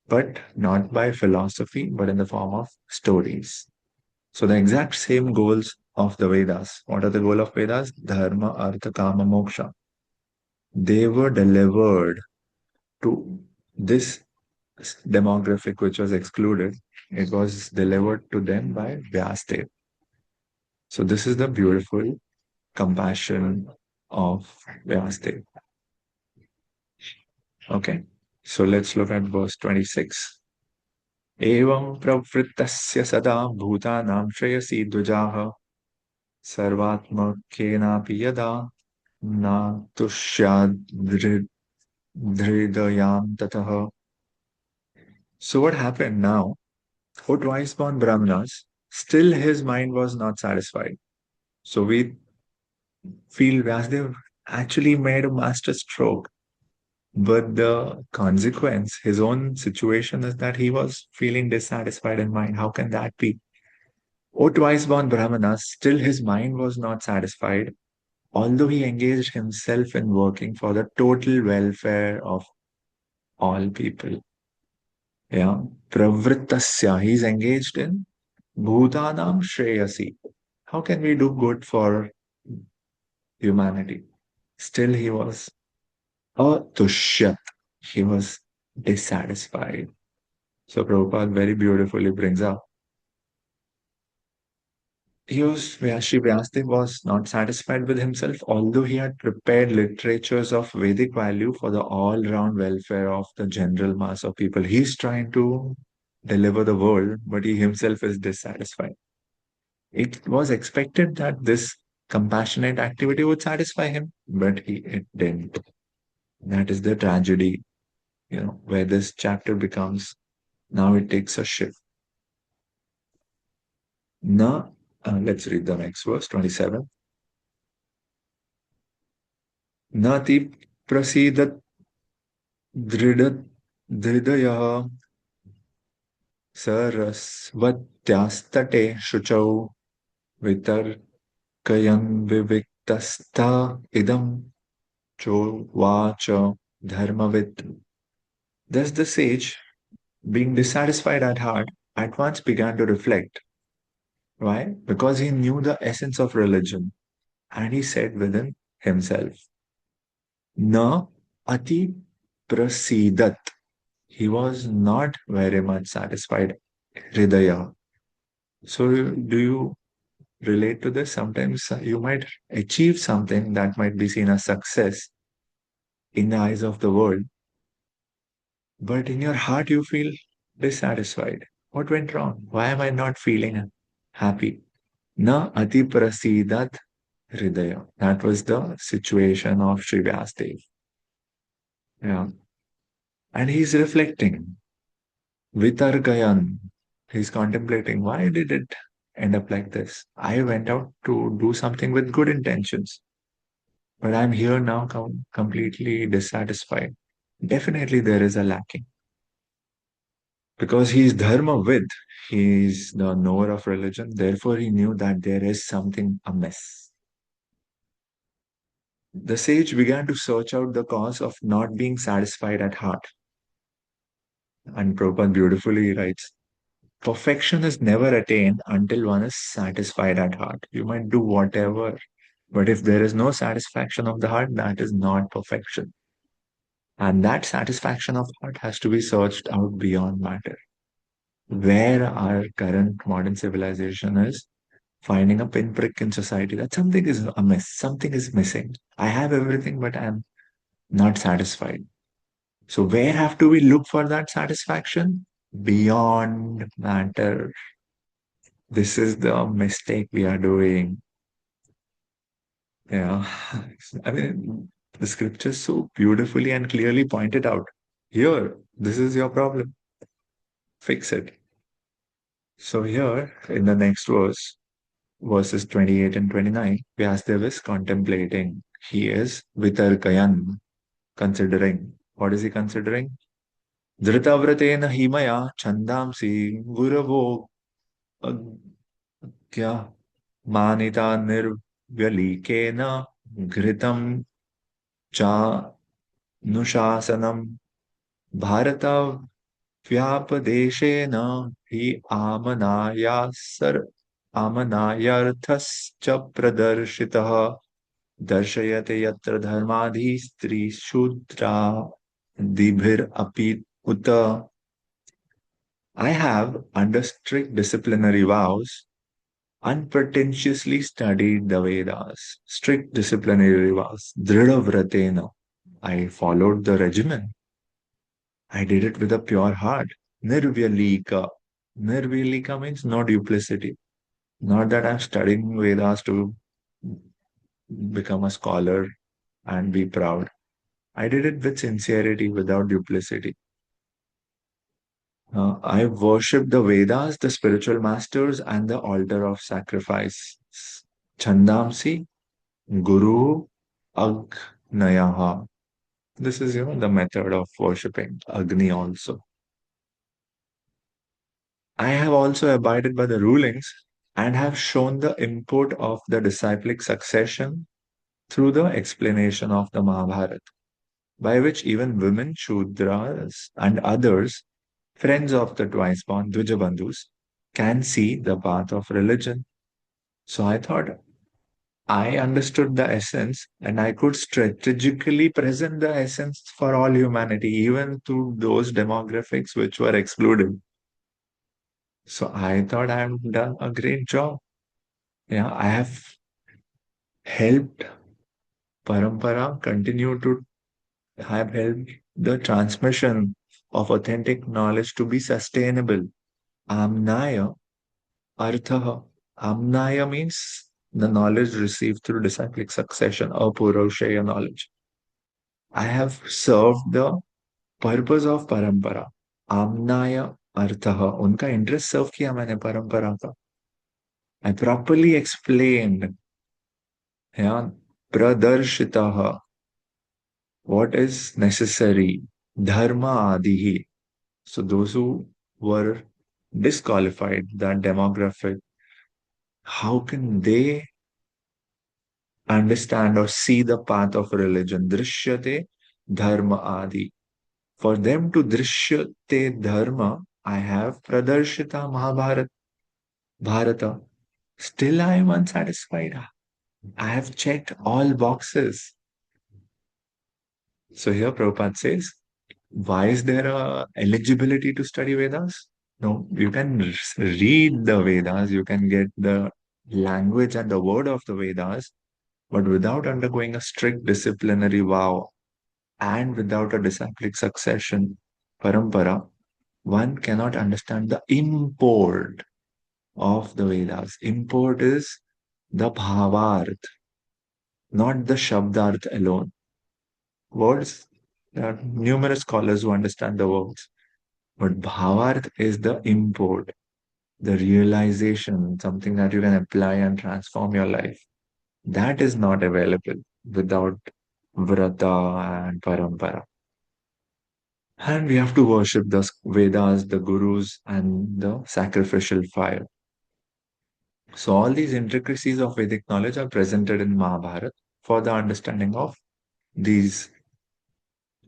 Speaker 1: but not by philosophy, but in the form of stories. So the exact same goals of the Vedas. What are the goal of Vedas? Dharma, Artha, Kama, Moksha. They were delivered to this demographic which was excluded. It was delivered to them by Vyasdev. So this is the beautiful compassion of Vyasdev. Okay, so let's look at verse 26. Evam pravrittasya sada bhutanam shreyasi dvajaha sarvatmakenapi yada na tushyad dhridayam tataha. So what happened now? O twice born Brahmanas, still his mind was not satisfied. So we feel Vyasdev actually made a master stroke. But the consequence, his own situation is that he was feeling dissatisfied in mind. How can that be? O twice born Brahmanas, still his mind was not satisfied, although he engaged himself in working for the total welfare of all people. Yeah. Pravrittasya, he's engaged in Bhutanam Shreyasi. How can we do good for humanity? Still, he was atushyat. He was dissatisfied. So Prabhupada very beautifully brings up. Sri Vyasdev was not satisfied with himself, although he had prepared literatures of Vedic value for the all-round welfare of the general mass of people. He's trying to deliver the world, but he himself is dissatisfied. It was expected that this compassionate activity would satisfy him, but it didn't. That is the tragedy, where this chapter becomes, now it takes a shift. Na, let's read the next verse, 27. Nati prasidat धृदयः सरस्वत्यास्तटे शुचौ vitarkayan viviktastha idam chovacha dharmavit. Thus the sage, being dissatisfied at heart, at once began to reflect. Why? Because he knew the essence of religion. And he said within himself, Na ati prasidat. He was not very much satisfied. Hridaya. So, do you relate to this? Sometimes you might achieve something that might be seen as success in the eyes of the world, but in your heart you feel dissatisfied. What went wrong? Why am I not feeling happy? Na ati prasidat hridaya. That was the situation of Sri Vyasdev. Yeah. And he's reflecting. Vitarkayan. He's contemplating, why did it end up like this? I went out to do something with good intentions, but I'm here now completely dissatisfied. Definitely there is a lacking. Because he's dharmavid, he's the knower of religion, therefore he knew that there is something amiss. The sage began to search out the cause of not being satisfied at heart. And Prabhupada beautifully writes, perfection is never attained until one is satisfied at heart. You might do whatever, but if there is no satisfaction of the heart, that is not perfection. And that satisfaction of heart has to be searched out beyond matter. Where our current modern civilization is finding a pinprick in society that something is amiss, something is missing. I have everything, but I'm not satisfied. So, where have to we look for that satisfaction? Beyond matter. This is the mistake we are doing. Yeah. I mean, the scriptures so beautifully and clearly pointed out. Here, this is your problem. Fix it. So here, in the next verse, verses 28 and 29, Vyasdev is contemplating. He is vitarkayan, considering. What is he considering? Dhritavrtena himaya chandamsi guravo agya manita nirvyalikena घृतं चानुशासनं भारतव्यापदेशेन हि आमनायार्थश्च प्रदर्शितः दर्शयते यत्र धर्मादिस्त्रीशूद्रादिभिरपि उत. I have, under strict disciplinary vows, unpretentiously studied the Vedas. Strict disciplinary vows. Dridavratena. I followed the regimen. I did it with a pure heart. Nirvyalika. Nirvyalika means no duplicity. Not that I'm studying Vedas to become a scholar and be proud. I did it with sincerity, without duplicity. I worship the Vedas, the spiritual masters, and the altar of sacrifice. Chandamsi, Guru, Agnayaha. This is, the method of worshipping Agni also. I have also abided by the rulings and have shown the import of the disciplic succession through the explanation of the Mahabharata, by which even women, Shudras, and others, friends of the twice born Dvijabandhus, can see the path of religion. So I thought I understood the essence and I could strategically present the essence for all humanity, even to those demographics which were excluded. So I thought I have done a great job. Yeah, I have helped Parampara continue to have helped the transmission of authentic knowledge to be sustainable. Amnaya Artha. Amnaya means the knowledge received through disciplic succession, Apurusheya knowledge. I have served the purpose of parampara. Amnaya Artha. उनका interest serve किया मैंने परंपरा का. I properly explained, yeah, pradarshitaha, what is necessary, dharma adihi. So those who were disqualified, that demographic, how can they understand or see the path of religion? Drishyate dharma adi. For them to drishyate dharma, I have pradarshita Mahabharata. Bharata. Still I am unsatisfied. I have checked all boxes. So here Prabhupada says, why is there a eligibility to study Vedas? No, you can read the Vedas, you can get the language and the word of the Vedas, but without undergoing a strict disciplinary vow and without a disciplic succession, parampara, one cannot understand the import of the Vedas. Import is the bhavarth, not the shabdarth alone. Words, there are numerous scholars who understand the words, but bhavarth is the import, the realization, something that you can apply and transform your life. That is not available without vrata and parampara. And we have to worship the Vedas, the gurus, and the sacrificial fire. So all these intricacies of Vedic knowledge are presented in Mahabharata for the understanding of these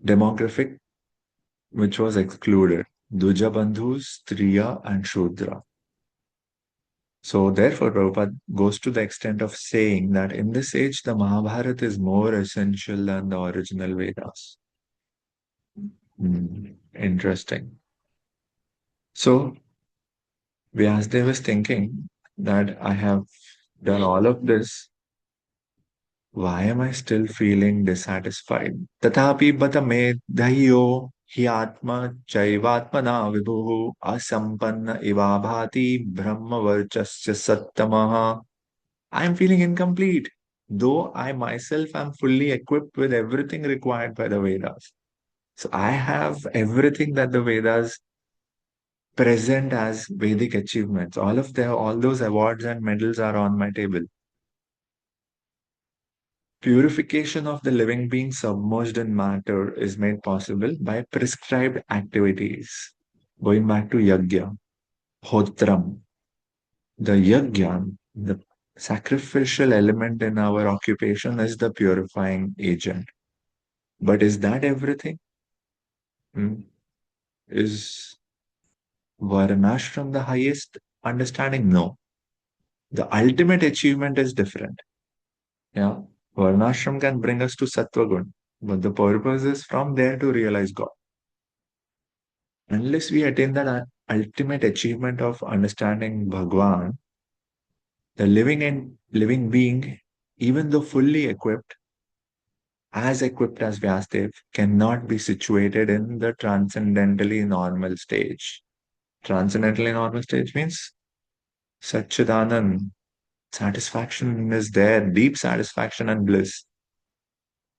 Speaker 1: demographic which was excluded, Duja Bandhus, Striya, and Shudra. So therefore, Prabhupada goes to the extent of saying that in this age, the Mahabharata is more essential than the original Vedas. Interesting. So Vyasdev is thinking that I have done all of this. Why am I still feeling dissatisfied? Tatapi bata me dahiyo hi atma chaivatmana vibhuhu asampanna ivabhati brahma varchasya sattamaha. I am feeling incomplete, though I myself am fully equipped with everything required by the Vedas. So I have everything that the Vedas present as Vedic achievements. All those awards and medals are on my table. Purification of the living being submerged in matter is made possible by prescribed activities. Going back to yajna, hotram, the yajna, the sacrificial element in our occupation is the purifying agent. But is that everything? Is Varnashram the highest understanding? No. The ultimate achievement is different. Yeah. Varnashram can bring us to Sattva Gun, but the purpose is from there to realize God. Unless we attain that ultimate achievement of understanding Bhagwan, the living being, even though fully equipped, as equipped as Vyasdev, cannot be situated in the transcendentally normal stage. Transcendentally normal stage means Satchidanand, satisfaction is there, deep satisfaction and bliss.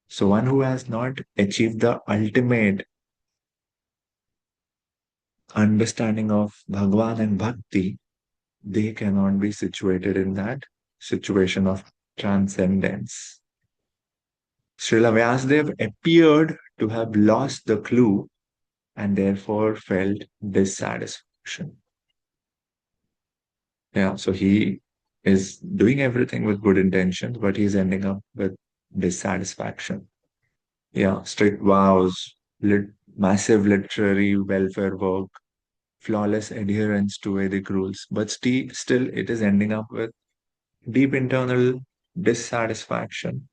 Speaker 1: So one who has not achieved the ultimate understanding of Bhagwan and Bhakti, they cannot be situated in that situation of transcendence. Srila Vyasdev appeared to have lost the clue and therefore felt dissatisfaction. Yeah, so he is doing everything with good intentions, but he's ending up with dissatisfaction. Yeah, strict vows, massive literary welfare work, flawless adherence to Vedic rules, but still it is ending up with deep internal dissatisfaction.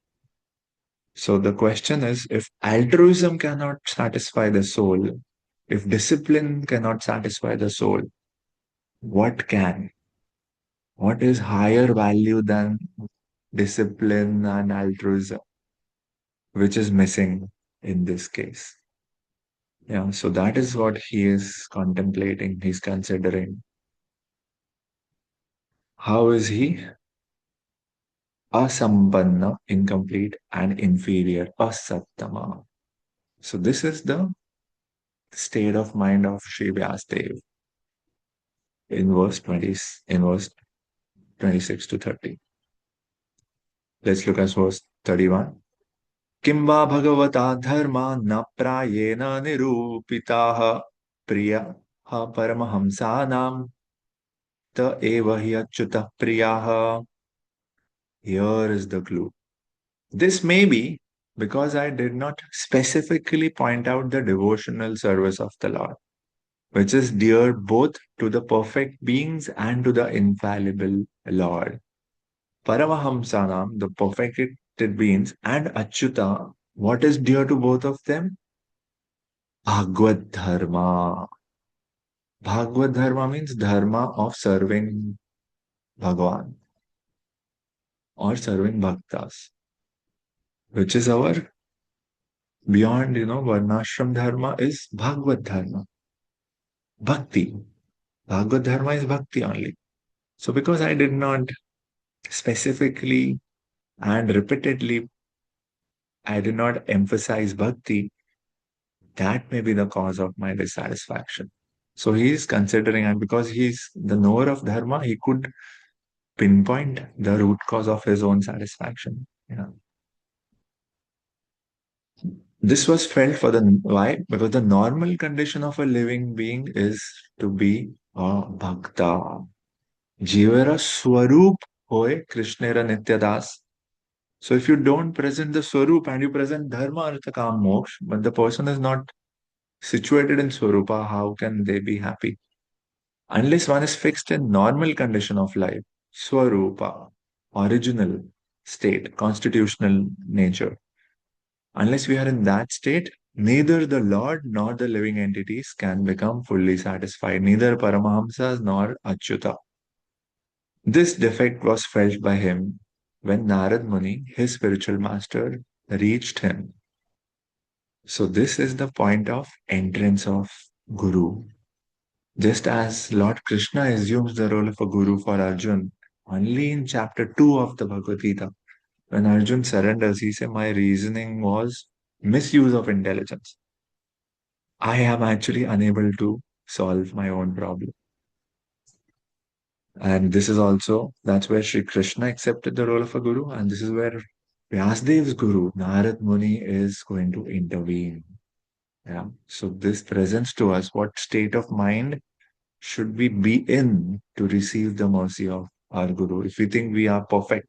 Speaker 1: So the question is, if altruism cannot satisfy the soul, if discipline cannot satisfy the soul, what can? What is higher value than discipline and altruism, which is missing in this case? Yeah, so that is what he is contemplating, he's considering. How is he? Asampanna, incomplete, and inferior, asattama. So this is the state of mind of Sri Vyasadeva in verse 26 to 30. Let's look at verse 31. Kimva bhagavata dharma na prayena nirupitaha priya paramahamsanam Atta eva hi achyuta priyaha. Here is the clue. This may be because I did not specifically point out the devotional service of the Lord, which is dear both to the perfect beings and to the infallible Lord. Paramahamsanam, the perfected beings, and Achyuta, what is dear to both of them? Bhagavad Dharma. Bhagavad Dharma means dharma of serving Bhagwan or serving Bhaktas, which is our beyond, Varnashram Dharma is Bhagavad Dharma. Bhakti. Bhagavad Dharma is Bhakti only. So because I did not specifically and repeatedly, I did not emphasize Bhakti, that may be the cause of my dissatisfaction. So he is considering, and because he's the knower of Dharma, he could pinpoint the root cause of his own satisfaction. Yeah. This was felt for the why? Because the normal condition of a living being is to be a bhakta. Jivara swarup hoy Krishnera nityadas. So if you don't present the swarup and you present dharma, artha, kam, moksha, but the person is not situated in swarupa, how can they be happy? Unless one is fixed in normal condition of life, swarupa, original state, constitutional nature. Unless we are in that state, neither the Lord nor the living entities can become fully satisfied, neither Paramahamsas nor Achyuta. This defect was felt by him when Narad Muni, his spiritual master, reached him. So this is the point of entrance of Guru. Just as Lord Krishna assumes the role of a guru for Arjun, only in chapter 2 of the Bhagavad Gita, when Arjun surrenders, he says, my reasoning was misuse of intelligence. I am actually unable to solve my own problem. And this is also, that's where Sri Krishna accepted the role of a guru. And this is where Vyasdev's guru, Narad Muni, is going to intervene. Yeah. So this presents to us what state of mind should we be in to receive the mercy of our guru. If we think we are perfect,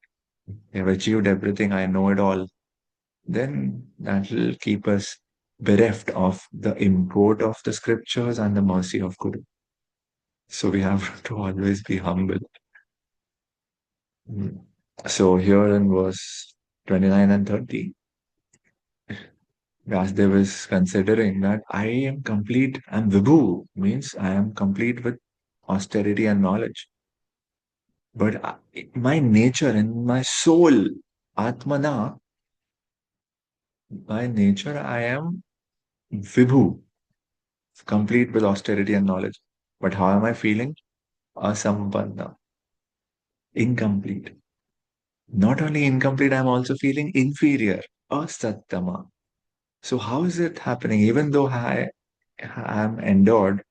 Speaker 1: we have achieved everything, I know it all, then that will keep us bereft of the import of the scriptures and the mercy of Guru. So we have to always be humble. So here in verse 29 and 30, Vyasdev is considering that I am complete, and Vibhu means I am complete with austerity and knowledge. But my nature and my soul, Atmana, by nature, I am Vibhu, complete with austerity and knowledge. But how am I feeling? Asampanna, incomplete. Not only incomplete, I'm also feeling inferior, asattama. So how is it happening? Even though I am endowed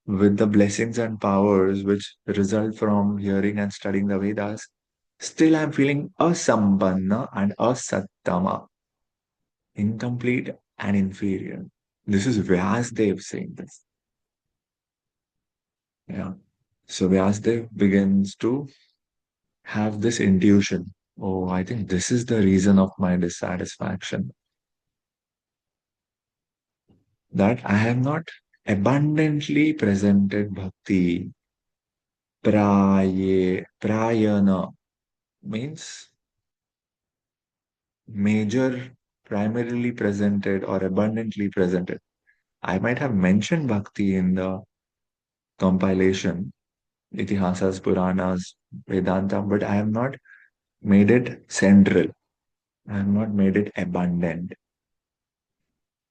Speaker 1: with the blessings and powers which result from hearing and studying the Vedas, still I'm feeling asampanna and asattama, incomplete and inferior. This is Vyasdev saying this. Yeah. So Vyasdev begins to have this intuition. Oh, I think this is the reason of my dissatisfaction. That I have not abundantly presented bhakti. Prayana means major, primarily presented or abundantly presented. I might have mentioned bhakti in the compilation, Itihasas, Puranas, Vedanta, but I have not made it central. I have not made it abundant.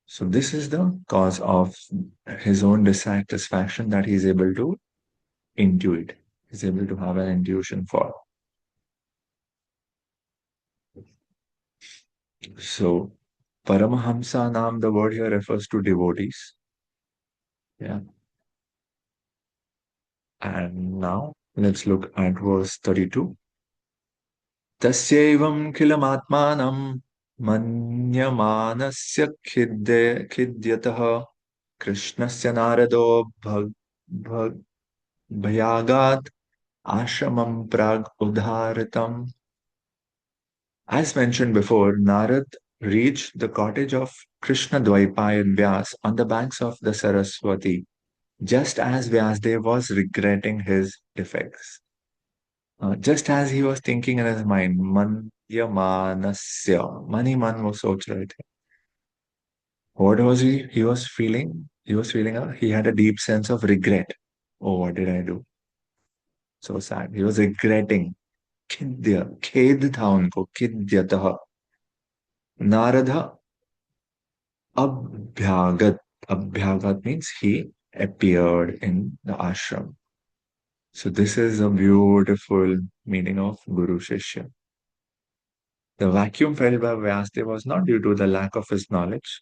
Speaker 1: So this is the cause of his own dissatisfaction that he is able to intuit. He's able to have an intuition for. So Paramahamsa Nam, the word here refers to devotees. Yeah. And now let's look at verse 32. Tasyaivam khilamatmanam manyamanasya khidyatah krishnasya narado bhayagat ashramam prag udharitam. As mentioned before, Narad reached the cottage of Krishna Dvaipayan Vyas on the banks of the Saraswati, just as Vyasdev was regretting his defects. Just as he was thinking in his mind, man yamanasya, mani man wo soch rahe the. What was he was feeling? He had a deep sense of regret. Oh, what did I do? So sad. He was regretting. खिद्य खेद था उनको खिद्यतः Narad abhyagat. Abhyagat means he appeared in the ashram. So this is a beautiful meaning of Guru Shishya. The vacuum felt by Vyasdev was not due to the lack of his knowledge.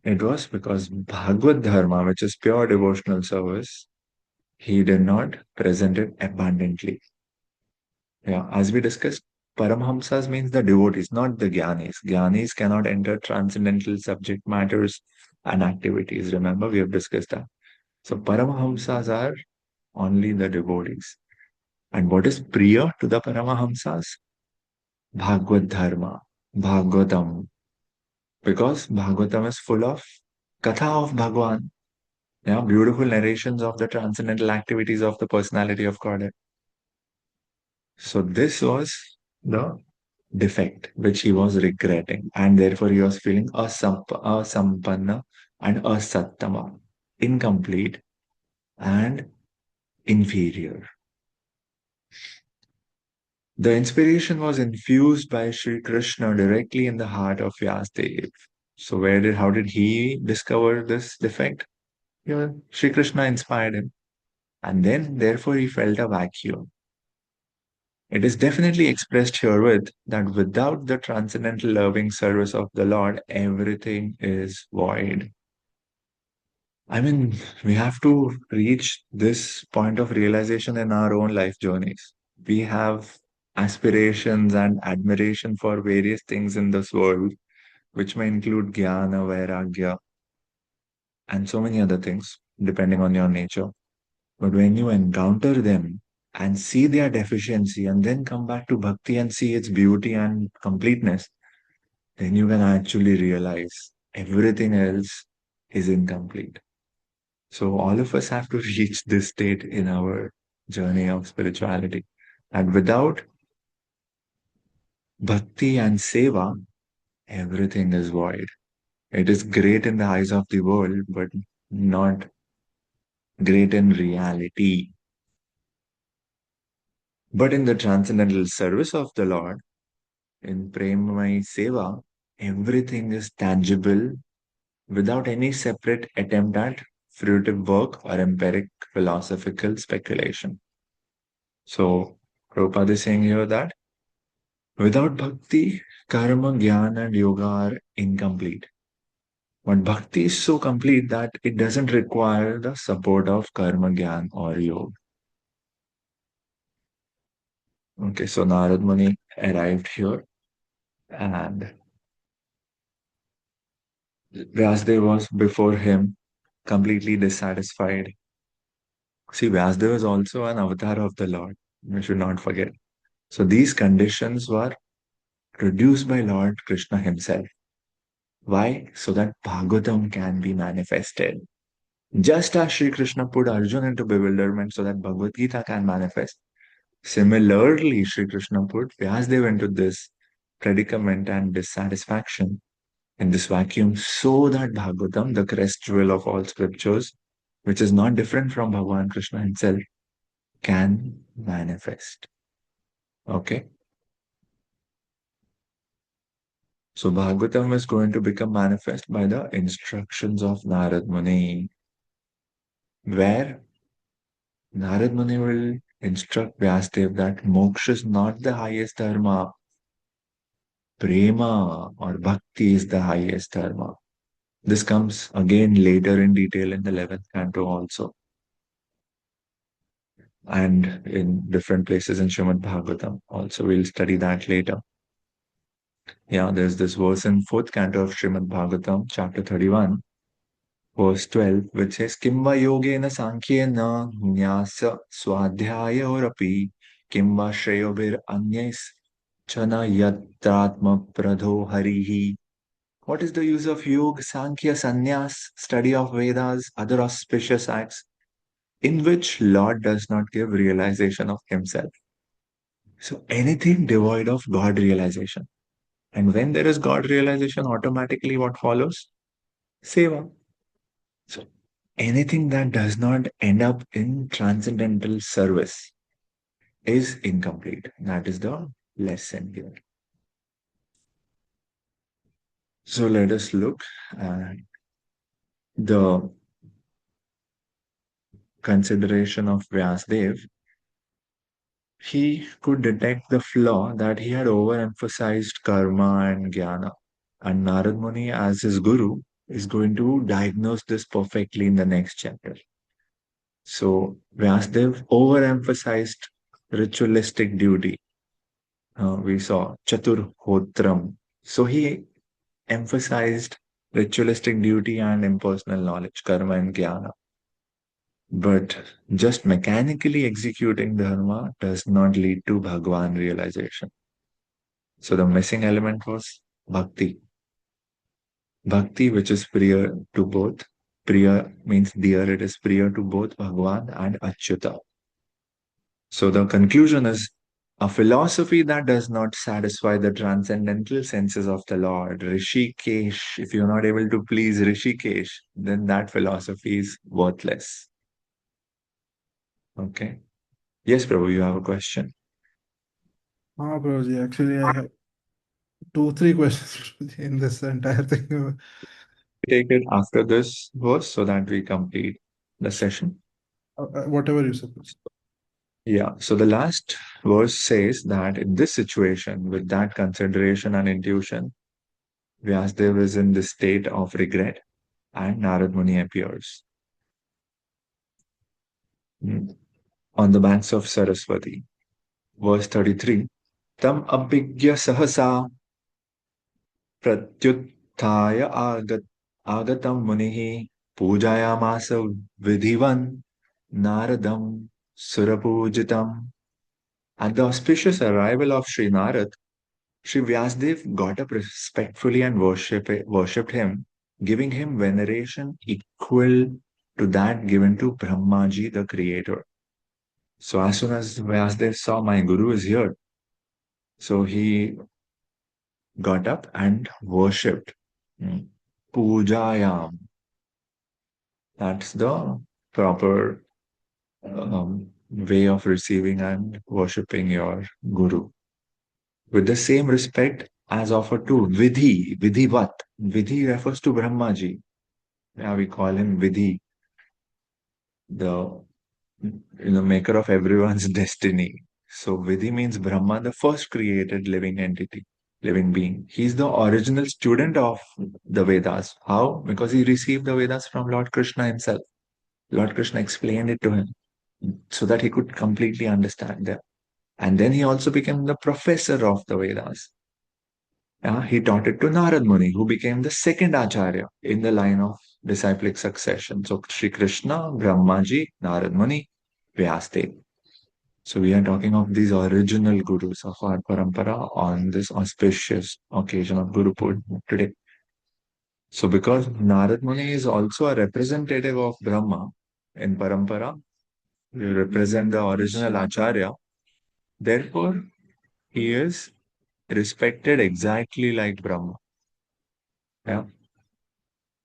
Speaker 1: It was because Bhagavad Dharma, which is pure devotional service, he did not present it abundantly. Yeah, as we discussed, Paramhamsas means the devotees, not the Gyanis. Gyanis cannot enter transcendental subject matters and activities. Remember, we have discussed that. So Paramahamsas are only the devotees. And what is priya to the Paramahamsas? Bhagavad Dharma, Bhagavatam. Because Bhagavatam is full of Katha of Bhagwan. Yeah, beautiful narrations of the transcendental activities of the personality of Godhead. So this was the defect which he was regretting, and therefore he was feeling asampanna and asattama, incomplete and inferior. The inspiration was infused by Sri Krishna directly in the heart of Vyasadeva. So how did he discover this defect? Yeah, Sri Krishna inspired him. And then therefore he felt a vacuum. It is definitely expressed herewith that without the transcendental loving service of the Lord, everything is void. I mean, we have to reach this point of realization in our own life journeys. We have aspirations and admiration for various things in this world, which may include jnana, vairagya, and so many other things, depending on your nature. But when you encounter them and see their deficiency and then come back to bhakti and see its beauty and completeness, then you can actually realize everything else is incomplete. So all of us have to reach this state in our journey of spirituality. And without bhakti and seva, everything is void. It is great in the eyes of the world, but not great in reality. But in the transcendental service of the Lord, in Premamai Seva, everything is tangible without any separate attempt at fruitive work or empiric philosophical speculation. So, Prabhupada is saying here that without bhakti, karma, jnana, and yoga are incomplete. But bhakti is so complete that it doesn't require the support of karma, jnana, or yoga. Okay, so Narad Muni arrived here and Vyasdev was before him, completely dissatisfied. See, Vyasdev is also an avatar of the Lord. We should not forget. So these conditions were produced by Lord Krishna himself. Why? So that Bhagavatam can be manifested. Just as Sri Krishna put Arjuna into bewilderment so that Bhagavad Gita can manifest, similarly, Sri Krishna put Vyasdev into this predicament and dissatisfaction in this vacuum so that Bhagavatam, the crest jewel of all scriptures, which is not different from Bhagavan Krishna himself, can manifest. Okay? So Bhagavatam is going to become manifest by the instructions of Narad Muni, where Narad Muni will instruct Vyasdev that moksha is not the highest dharma, prema or bhakti is the highest dharma. This comes again later in detail in the 11th canto also, and in different places in Srimad Bhagavatam. Also, we'll study that later. Yeah, there's this verse in 4th canto of Srimad Bhagavatam, chapter 31. verse 12, which says, Kimva yogena sankhya nyasa swadhyaya orapi kimva shreyobir anyais chana yatratma pradho harihi. What is the use of yoga, sankhya, sannyas, study of Vedas, other auspicious acts, in which Lord does not give realization of himself? So anything devoid of God realization. And when there is God realization, automatically what follows? Seva. So anything that does not end up in transcendental service is incomplete. That is the lesson here. So let us look at the consideration of Vyasdev. He could detect the flaw that he had overemphasized karma and jnana. And Narad Muni, as his guru, is going to diagnose this perfectly in the next chapter. So Vyasdev overemphasized ritualistic duty. We saw Chaturhotram. So he emphasized ritualistic duty and impersonal knowledge, karma and jnana. But just mechanically executing dharma does not lead to Bhagwan realization. So the missing element was bhakti. Bhakti, which is priya to both. Priya means dear, it is priya to both Bhagwan and Achyuta. So the conclusion is a philosophy that does not satisfy the transcendental senses of the Lord, Rishikesh. If you're not able to please Rishikesh, then that philosophy is worthless. Okay. Yes, Prabhu, you have a question.
Speaker 3: Prabhuji, actually, I have 2, 3 questions Prabhuji, in this entire thing.
Speaker 1: Take it after this verse so that we complete the session.
Speaker 3: Whatever you suppose.
Speaker 1: Yeah. So the last verse says that in this situation, with that consideration and intuition, Vyasdev is in the state of regret and Narad Muni appears on the banks of Saraswati. Verse 33. Tam abhigya sahasa pratyuthaya agatam munihi pujayamasa vidhivan naradam surapujitam. At the auspicious arrival of Sri Narad, Sri Vyasdev got up respectfully and worshipped him, giving him veneration equal to that given to Brahmaji, the creator. So as soon as Vyasdev saw my guru is here, so he got up and worshipped. Pujayam. That's the proper way of receiving and worshipping your guru. With the same respect as offered to Vidhi, Vidhivat. Vidhi refers to Brahmaji. Yeah, we call him Vidhi, the maker of everyone's destiny. So Vidhi means Brahma, the first created living entity, living being. He's the original student of the Vedas. How? Because he received the Vedas from Lord Krishna himself. Lord Krishna explained it to him so that he could completely understand them. And then he also became the professor of the Vedas. He taught it to Narad Muni, who became the second Acharya in the line of disciplic succession. So Sri Krishna, Brahmaji, Narad Muni, Vyasdev. So we are talking of these original gurus of our parampara on this auspicious occasion of Guru Purnima today. So because Narad Muni is also a representative of Brahma in parampara, we represent the original Acharya, therefore he is respected exactly like Brahma. Yeah.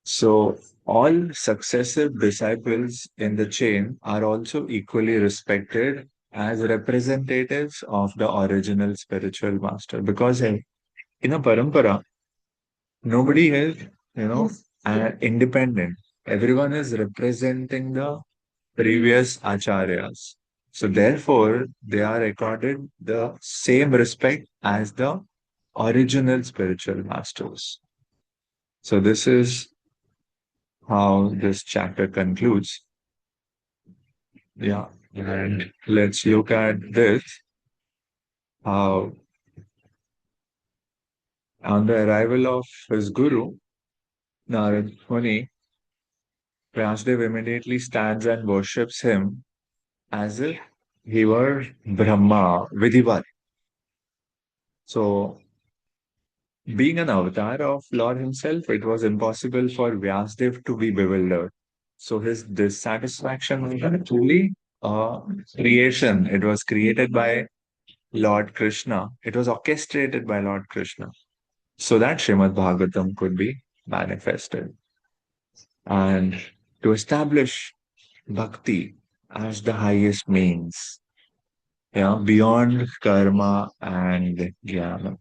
Speaker 1: So all successive disciples in the chain are also equally respected as representatives of the original spiritual master. Because in a parampara, nobody is, independent. Everyone is representing the previous acharyas. So therefore, they are accorded the same respect as the original spiritual masters. So this is how this chapter concludes. Yeah, and let's look at this. How on the arrival of his guru, Narad Muni, Vyasdev immediately stands and worships him as if he were Brahma, Vidhivat. So, being an avatar of Lord himself, it was impossible for Vyasdev to be bewildered. So his dissatisfaction was actually a creation. It was created by Lord Krishna. It was orchestrated by Lord Krishna so that Srimad Bhagavatam could be manifested. And to establish bhakti as the highest means, beyond karma and jnana.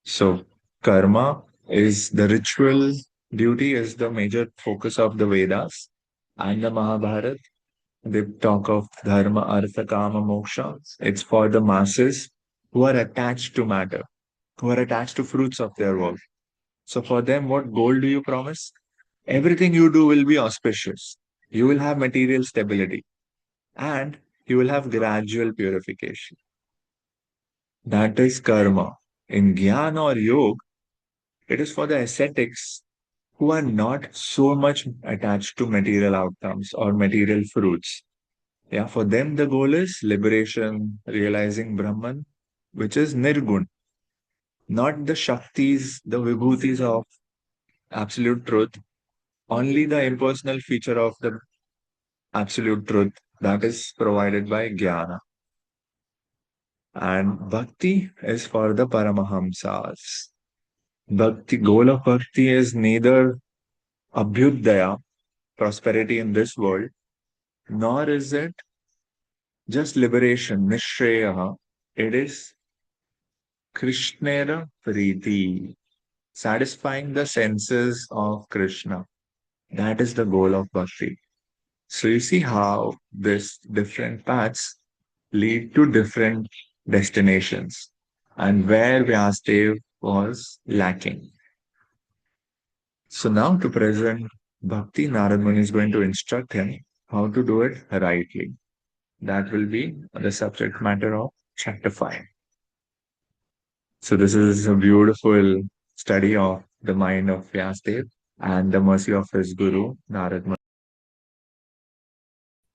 Speaker 1: So karma is the ritual duty is the major focus of the Vedas and the Mahabharata. They talk of dharma, artha, kama, moksha. It's for the masses who are attached to matter, who are attached to fruits of their work. So for them, what goal do you promise? Everything you do will be auspicious. You will have material stability and you will have gradual purification. That is karma. In Gyan or Yoga, it is for the ascetics who are not so much attached to material outcomes or material fruits. Yeah, for them, the goal is liberation, realizing Brahman, which is Nirgun, not the Shaktis, the Vibhutis of absolute truth, only the impersonal feature of the absolute truth that is provided by Jnana. And Bhakti is for the Paramahamsas. Bhakti, goal of Bhakti is neither Abhyudaya, prosperity in this world, nor is it just liberation, Nishreyaha. It is Krishnera Priti, satisfying the senses of Krishna. That is the goal of Bhakti. So you see how these different paths lead to different destinations and where Vyasadeva was lacking. So now to present Bhakti, Narad Muni is going to instruct him how to do it rightly. That will be the subject matter of chapter 5. So this is a beautiful study of the mind of Vyasadeva and the mercy of his guru, Narad Muni.